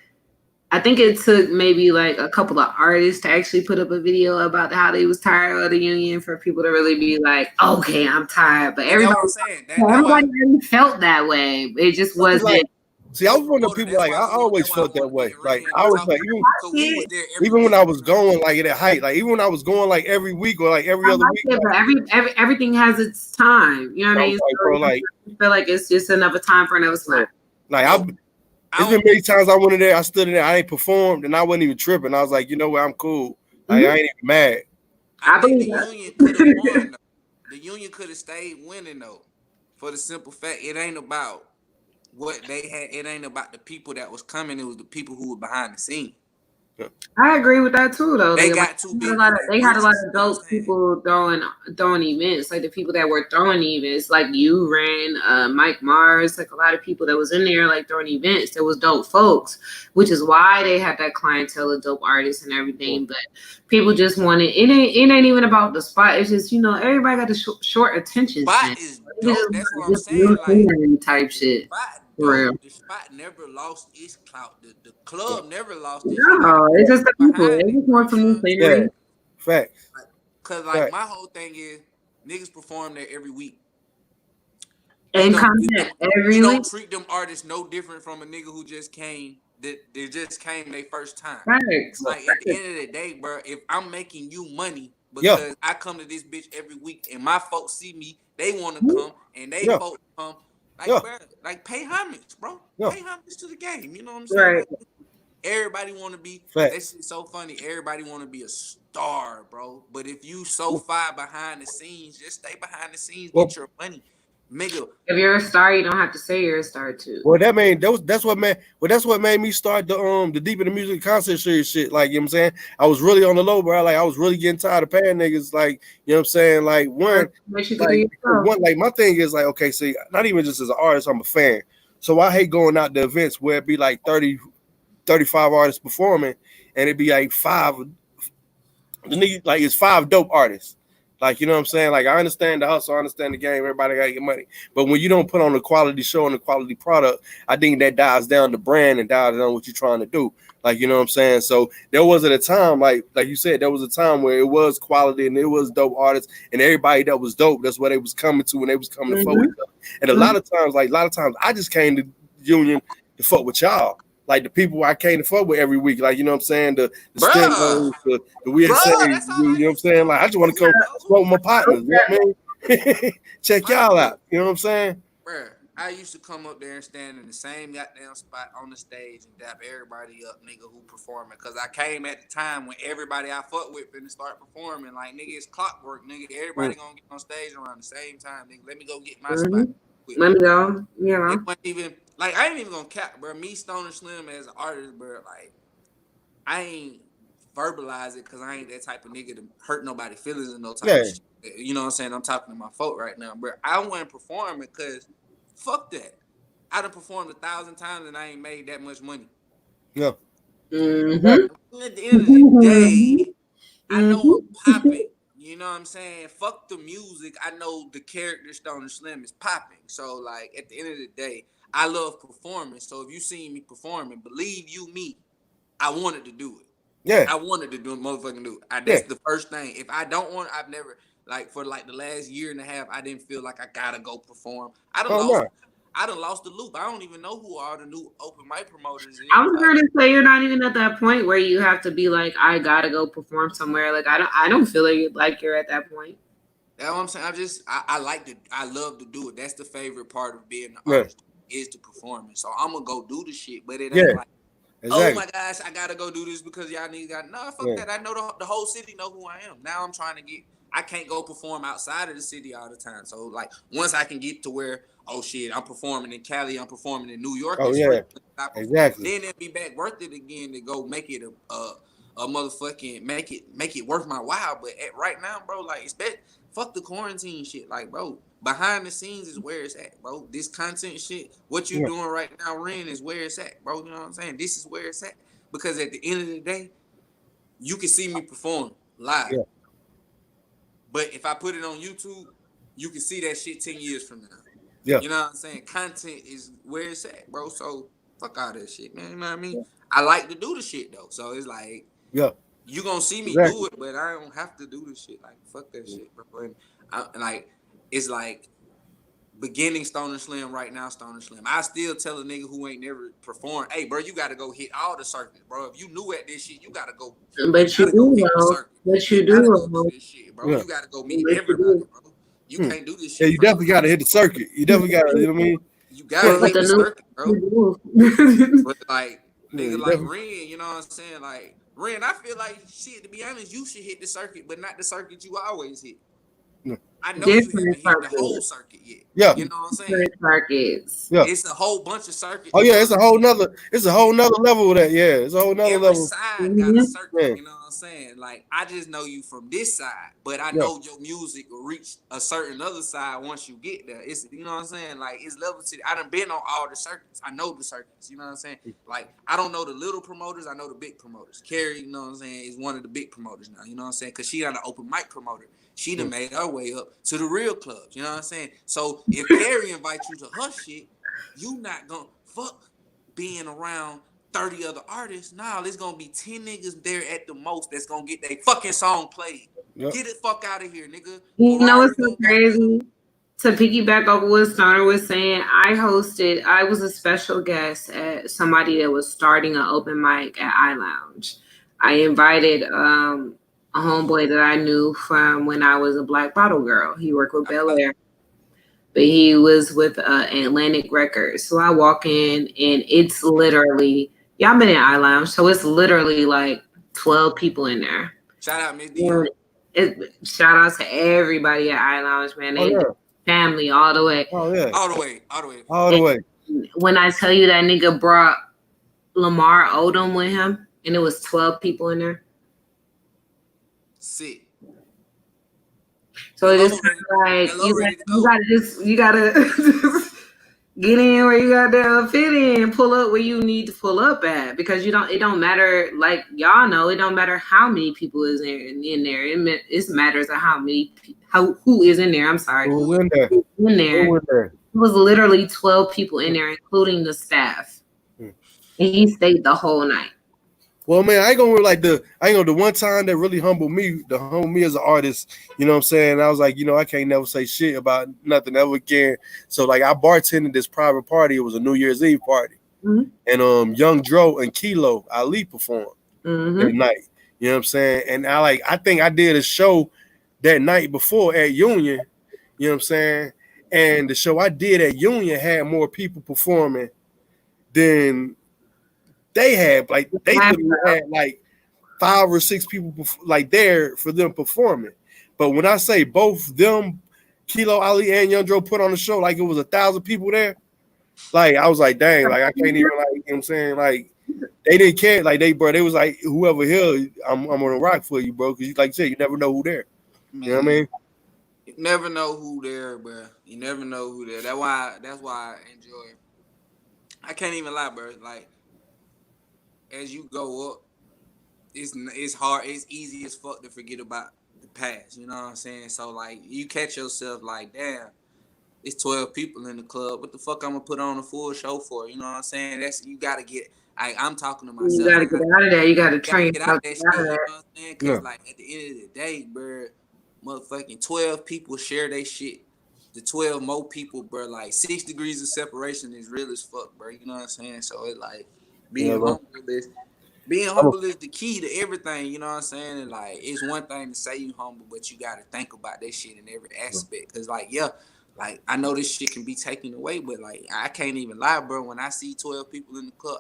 I think it took maybe like a couple of artists to actually put up a video about how they was tired of the Union for people to really be like, okay, I'm tired. But everybody really felt that way. It just wasn't. See, I was one of the people I always felt that way. Like I was like, even when I was going like at a height, like even when I was going like every week or like every other week. But everything has its time. You know what I mean? I feel like it's just another time for another spot. Like it's been many times I went in there, I stood in there, I ain't performed, and I wasn't even tripping. I was like, you know what, I'm cool. Like I ain't even mad. I think the Union could have won. The Union could have stayed winning though, for the simple fact it ain't about what they had. It ain't about the people that was coming. It was the people who were behind the scene. I agree with that too, though. They got too big. They had a lot of dope people throwing events, like the people that were throwing events, like you ran, Mike Mars, like a lot of people that was in there, like throwing events. There was dope folks, which is why they had that clientele of dope artists and everything. But people just wanted it. Ain't even about the spot. It's just everybody got the short attention. Spot is dope. That's what I'm saying. Like type shit. The spot never lost its clout. The club never lost its clout. It's just the people. They just want some new scenery. Yeah. Facts. Cause like my whole thing is niggas perform there every week. And come back every week. Don't treat them artists no different from a nigga who just came they just came their first time. Thanks. Like at the end of the day, bro, if I'm making you money because I come to this bitch every week and my folks see me, they want to come and they folks come. Like, bro, like pay homage, bro. Pay homage to the game. You know what I'm saying? Right. Like, everybody want to be. This is so funny. Everybody want to be a star, bro. But if you so far behind the scenes, just stay behind the scenes. Get your money. If you're a star, you don't have to say you're a star too. Well, that's what made me start the Deep in the Music concert series shit. Like, you know what I'm saying? I was really on the low, bro. Like, I was really getting tired of paying niggas. Like, you know what I'm saying? Like, like my thing is like, okay, see, not even just as an artist, I'm a fan. So I hate going out to events where it be like 30, 35 artists performing, and it'd be like it's 5 dope artists. Like, you know what I'm saying? Like, I understand the hustle, I understand the game, everybody got to get money. But when you don't put on a quality show and a quality product, I think that dies down the brand and dies down what you're trying to do. Like, you know what I'm saying? So there wasn't a time, like you said, there was a time where it was quality and it was dope artists and everybody that was dope, that's what they was coming to when they was coming to fuck with each other. And a lot of times I just came to Union to fuck with y'all. Like the people I came to fuck with every week, like, you know what I'm saying, the Stenos, the weird saying, you know what I'm saying? Like, I just want to come smoke with my partners, you know what I mean? Check y'all out, you know what I'm saying? Bro, I used to come up there and stand in the same goddamn spot on the stage and dap everybody up, nigga, who performing. Because I came at the time when everybody I fuck with finna start performing. Like, nigga, it's clockwork, nigga. Everybody gonna get on stage around the same time, nigga. Let me go get my spot. Let me go, you know. It wasn't even, like, I ain't even gonna cap, bro. Me, Stoner Slim, as an artist, bro, like, I ain't verbalize it because I ain't that type of nigga to hurt nobody's feelings and no type of shit. You know what I'm saying? I'm talking to my folk right now, bro. I wasn't performing because fuck that. I done performed 1,000 times and I ain't made that much money. Yeah. At the end of the day, I know I'm popping. You know what I'm saying? Fuck the music. I know the character Stoner Slim is popping. So, like, at the end of the day, I love performing. So, if you see me performing, believe you me, I wanted to do it. Yeah. I wanted to do it, motherfucking do it. That's the first thing. If I don't want, I've never, like, for like the last year and a half, I didn't feel like I gotta go perform. I done lost the loop. I don't even know who all the new open mic promoters is. I was going to say you're not even at that point where you have to be like, I gotta go perform somewhere. Like, I don't feel like you're at that point. That's what I'm saying. I love to do it. That's the favorite part of being an artist is to performing. So I'm gonna go do the shit, but it ain't like, oh my gosh, I gotta go do this because y'all niggas got fuck that. I know the whole city know who I am. Now I'm trying to get. I can't go perform outside of the city all the time. So like once I can get to where, oh shit, I'm performing in Cali, I'm performing in New York. Oh yeah, exactly. Then it'd be back worth it again to go make it a motherfucking make it worth my while. But right now, bro, like it's that fuck the quarantine shit. Like, bro, behind the scenes is where it's at, bro. This content shit, what you doing right now, Ren, is where it's at, bro. You know what I'm saying? This is where it's at. Because at the end of the day, you can see me perform live. Yeah. But if I put it on YouTube, you can see that shit 10 years from now. Yeah. You know what I'm saying? Content is where it's at, bro. So fuck all that shit, man. You know what I mean? Yeah. I like to do the shit though. So it's like, you gonna see me do it, but I don't have to do the shit. Like, fuck that shit, bro. And it's like beginning Stoner Slim right now, Stoner Slim. I still tell a nigga who ain't never performed, hey, bro, you gotta go hit all the circuits, bro. If you new at this shit, you gotta go. But you do, though. But you do, do this shit, bro. You gotta go meet everybody, bro. You can't do this shit. Yeah, you definitely gotta hit the circuit. You definitely gotta, you know what I mean? You gotta hit the circuit, bro. But like, nigga like Ren, you know what I'm saying? Like, Ren, I feel like shit, to be honest, you should hit the circuit, but not the circuit you always hit. I know you haven't hit the whole circuit yet. Yeah. You know what I'm saying? Circuits. Yeah. It's a whole bunch of circuits. Oh yeah, it's a whole nother level of that. Yeah, it's a whole nother level. Side got a circuit, you know what I'm saying? Like, I just know you from this side, but I know your music will reach a certain other side once you get there. It's, you know what I'm saying? Like, it's level to, I done been on all the circuits. I know the circuits, you know what I'm saying? Like, I don't know the little promoters, I know the big promoters. Carrie, you know what I'm saying, is one of the big promoters now, you know what I'm saying? Because she got an open mic promoter. She done made her way up to the real clubs. You know what I'm saying? So if Carrie invites you to her shit, you not gonna fuck being around 30 other artists. Nah, there's gonna be 10 niggas there at the most that's gonna get their fucking song played. Get the fuck out of here, nigga. You know what's so crazy? To piggyback over what Stoner was saying, I was a special guest at somebody that was starting an open mic at iLounge. I invited a homeboy that I knew from when I was a Black Bottle Girl. He worked with Bel Air, but he was with Atlantic Records. So I walk in and it's literally, y'all been in iLounge, so it's literally like 12 people in there. Shout out, Miss Yeah. Shout out to everybody at iLounge, man. They family all the way. Oh yeah. All the way. All the way. All the way. When I tell you that nigga brought Lamar Odom with him, and it was 12 people in there. Sick. So it's just like you gotta get in where you got to fit in, pull up where you need to pull up at, because it don't matter, like y'all know, it don't matter how many people is in there. It matters who is in there. I'm sorry. Who in there? In there. It was literally 12 people in there, including the staff. And he stayed the whole night. Well, man, I ain't gonna the one time that really humbled me as an artist, you know what I'm saying? I was like, I can't never say shit about nothing ever again. So like I bartended this private party. It was a New Year's Eve party. Mm-hmm. And Young Dro and Kilo Ali performed that night. You know what I'm saying? And I think I did a show that night before at Union, you know what I'm saying? And the show I did at Union had more people performing than they had. Like they had like 5 or 6 people like there for them performing. But when I say both them, Kilo Ali and Young Dro put on the show like it was 1,000 people there, like I was like, dang, like I can't even, like, you know what I'm saying? Like they didn't care. Like they was like, whoever here, I'm gonna rock for you, bro. Cause you, like you said, you never know who there. You know what I mean? You never know who there, bro. You never know who there. That's why I enjoy it. I can't even lie, bro. Like as you go up, it's hard. It's easy as fuck to forget about the past. You know what I'm saying? So like you catch yourself like, damn, it's 12 people in the club. What the fuck I'm gonna put on a full show for? You know what I'm saying? You gotta get. I'm talking to myself. You gotta get out of there. You gotta train. Get out that shit. You know what I'm saying? Cause like at the end of the day, bro, motherfucking 12 people share their shit. The 12 more people, bro, like 6 degrees of separation is real as fuck, bro. You know what I'm saying? So it's like being humble is the key to everything. You know what I'm saying? And like it's one thing to say you humble, but you gotta think about that shit in every aspect. Cause like like I know this shit can be taken away, but like I can't even lie, bro. When I see 12 people in the club,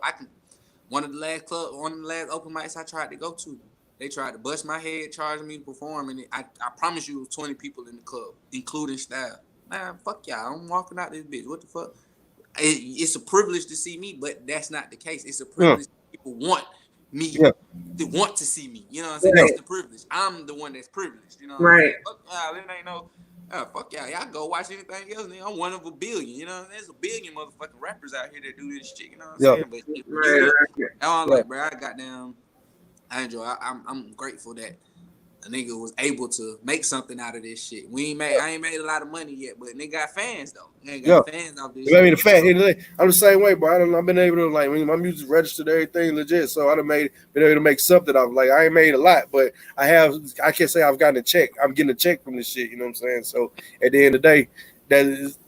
one of the last open mics I tried to go to, they tried to bust my head, charge me to perform, and I promise you it was 20 people in the club, including staff. Man, fuck y'all, I'm walking out this bitch. What the fuck? It's a privilege to see me, but that's not the case. It's a privilege people want me to want to see me. You know what I'm saying? That's the privilege. I'm the one that's privileged. You know what I'm saying? Fuck y'all, it ain't no... fuck y'all go watch anything else. I'm one of a billion. You know, there's a billion motherfucking rappers out here that do this shit. You know what I'm saying? But I'm like, bro, I enjoy. I'm grateful that a nigga was able to make something out of this shit. I ain't made a lot of money yet, but nigga got fans though. Nigga got fans off this shit. I mean, I'm the same way, bro. I've been able to, like, when my music registered, everything legit. So I've been able to make something out of it. Like I ain't made a lot, but I can't say I've gotten a check. I'm getting a check from this shit. You know what I'm saying? So at the end of the day, that is.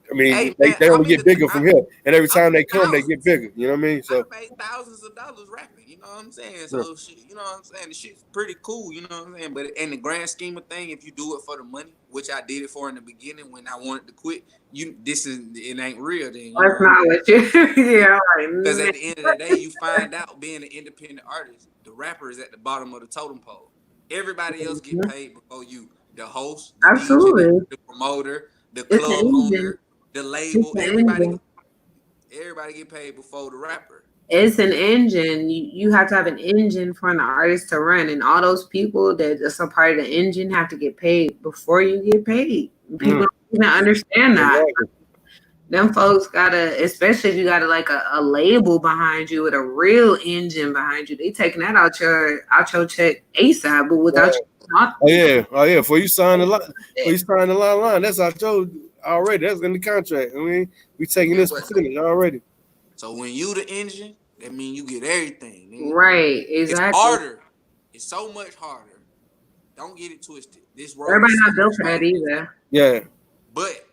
I mean, they only get bigger from here, and every time they come, they get bigger. You know what I mean? So I made thousands of dollars rapping. You know what I'm saying? So shit, you know what I'm saying? The shit's pretty cool. You know what I'm saying? But in the grand scheme of thing, if you do it for the money, which I did it for in the beginning when I wanted to quit, it ain't real. Then that's not what you. Because at the end of the day, you find out being an independent artist, the rapper is at the bottom of the totem pole. Everybody else get paid before you. The host, the DJ, the promoter, the club owner. The label, everybody get paid before the rapper. It's an engine. You have to have an engine for an artist to run, and all those people that are some part of the engine have to get paid before you get paid. People don't even understand that. Them folks gotta, especially if you got like a label behind you with a real engine behind you, they taking that out your check ASAP, but without you. Oh yeah. Before you sign the line, that's out your already. That's in the contract. I mean, we taking this percentage already. So when you the engine, that means you get everything. Nigga. Right, exactly. It's harder. It's so much harder. Don't get it twisted. This road everybody not built for that either. Yeah. But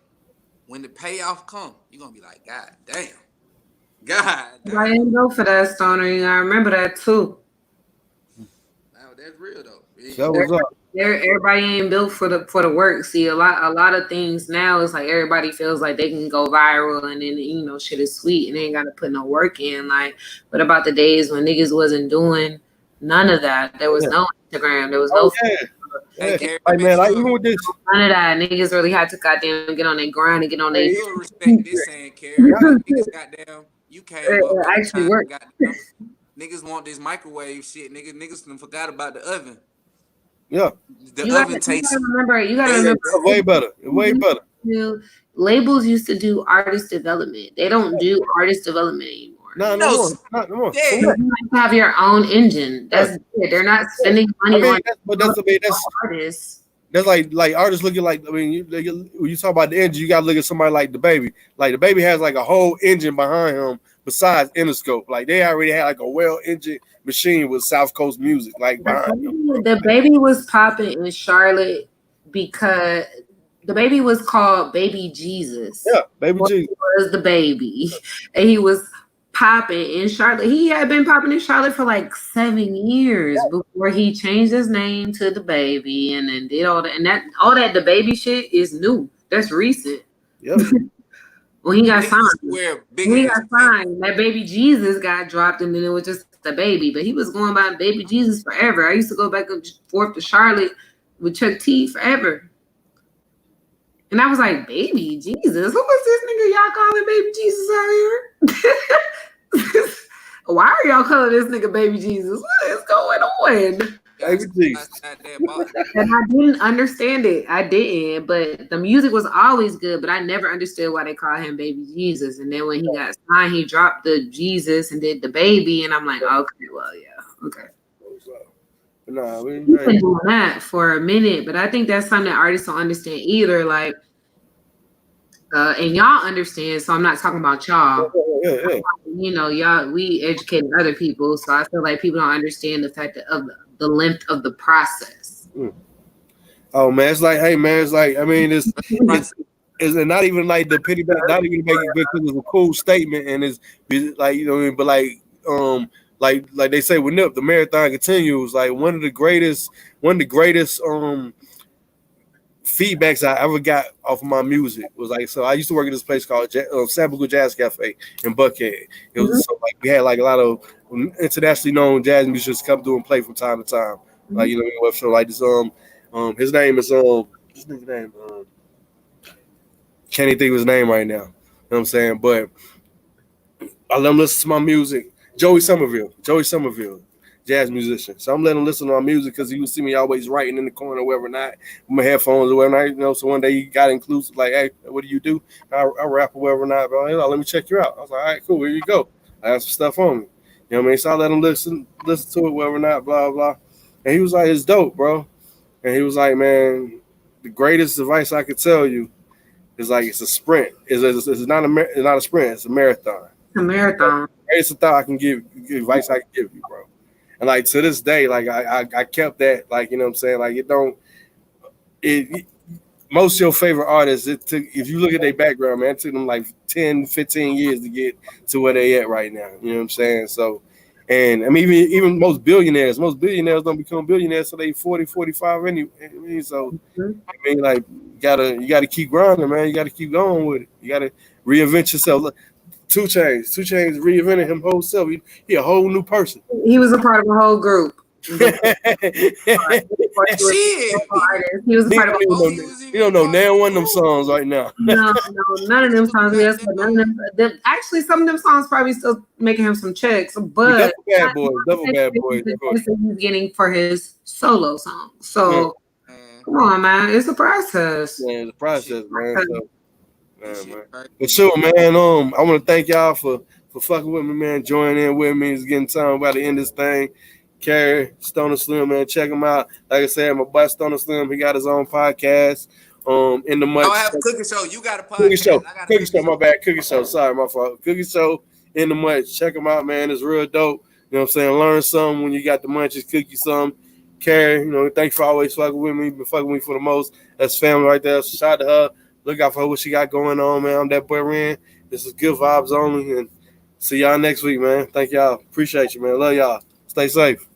when the payoff come, you're gonna be like, God damn. God damn. I didn't go for that, Stoner. I remember that too. Now, that's real though. That was up. Everybody ain't built for the work. See, a lot of things now is like everybody feels like they can go viral and then shit is sweet and they ain't gotta put no work in. Like, what about the days when niggas wasn't doing none of that? There was no Instagram. There was no. Yeah. Like, man, like even with this, none of that. Niggas really had to goddamn get on their grind and get on their. You respect this saying, Carrie. Niggas goddamn, you came up. Actually work. Niggas want this microwave shit. Niggas forgot about the oven. Yeah. The oven tastes. You gotta remember. Way better. Way better. Labels used to do artist development. They don't do artist development anymore. No more. Not no more. Yeah. You have to have your own engine. That's it. They're not spending money on artists. That's like artists looking like. I mean, when you talk about the engine, you gotta look at somebody like DaBaby. Like DaBaby has like a whole engine behind him besides Interscope. Like they already had like a well-engined machine with South Coast music. Like behind him. DaBaby was popping in Charlotte because DaBaby was called Baby Jesus. Yeah, Baby Jesus was the baby, and he was popping in Charlotte. He had been popping in Charlotte for like 7 years before he changed his name to DaBaby and then did all that. And all that DaBaby shit is new. That's recent. Yep. When he got signed, that Baby Jesus got dropped, and then it was just DaBaby. But he was going by Baby Jesus forever. I used to go back and forth to Charlotte with Chuck T forever. And I was like, Baby Jesus? Who is this nigga y'all calling Baby Jesus out here? Why are y'all calling this nigga Baby Jesus? What is going on? Baby Jesus. And I didn't understand it. I didn't. But the music was always good, but I never understood why they call him Baby Jesus. And then when he got signed, he dropped the Jesus and did DaBaby. And I'm like, okay, well, yeah, okay. Nah, we've been doing that for a minute, but I think that's something that artists don't understand either. Like, and y'all understand, so I'm not talking about y'all. Yeah. Y'all, we educated other people, so I feel like people don't understand the fact of the length of the process. Oh man, it's like, hey man, it's like, I mean, it's not even like the pity back, not even make it because it's a cool statement, and it's like, but like they say with Nip, the marathon continues. Like one of the greatest feedbacks I ever got off of my music was like, so I used to work at this place called Sample Jazz Cafe in Buckhead. It was so like we had like a lot of internationally known jazz musicians come through and play from time to time. Like so like this his name is his name can't even think of his name right now. You know what I'm saying? But I let him listen to my music. Joey Somerville, jazz musician. So I'm letting him listen to my music because he would see me always writing in the corner, wherever not, with my headphones or whatever not. So one day he got inclusive, like, hey, what do you do? I rap or whatever not, bro. Let me check you out. I was like, all right, cool, here you go. I have some stuff on me. You know what I mean? So I let him listen to it, whatever not, blah, blah. And he was like, it's dope, bro. And he was like, man, the greatest advice I could tell you is like, it's a sprint. It's not a sprint, it's a marathon. A marathon. It's a thought I can give advice I can give you, bro. And like to this day, like I kept that, like, you know what I'm saying? Like most of your favorite artists, if you look at their background, man, it took them like 10, 15 years to get to where they at right now. You know what I'm saying? So, and I mean, even most billionaires don't become billionaires till they 40, 45 anyway. So, I mean, like, you gotta keep grinding, man. You gotta keep going with it. You gotta reinvent yourself. Look, 2 Chainz reinvented him whole self. He a whole new person. He was a part of a whole group. He was a part of a whole group. You don't know now one of them songs right now. No, none of them songs. Actually, some of them songs probably still making him some checks, but double bad boys. He's getting for his solo song. So come on, man, it's a process. Yeah, it's a process, man. So, man. But sure, man. I want to thank y'all for fucking with me, man. Joining in with me. It's getting time about to end this thing. Carrie, Stoner Slim, man. Check him out. Like I said, my boy Stoner Slim, he got his own podcast. In the month. I have a cooking show. You got a podcast. Cookie show. My bad. Cookie show. Sorry, my fault. Cookie show in the month. Check him out, man. It's real dope. You know what I'm saying? Learn something when you got the munchies. Cookie some. Carrie, thanks for always fucking with me. Been fucking with me for the most. That's family right there. Shout out to her. Look out for what she got going on, man. I'm that boy Ren. This is Good Vibes Only, and see y'all next week, man. Thank y'all. Appreciate you, man. Love y'all. Stay safe.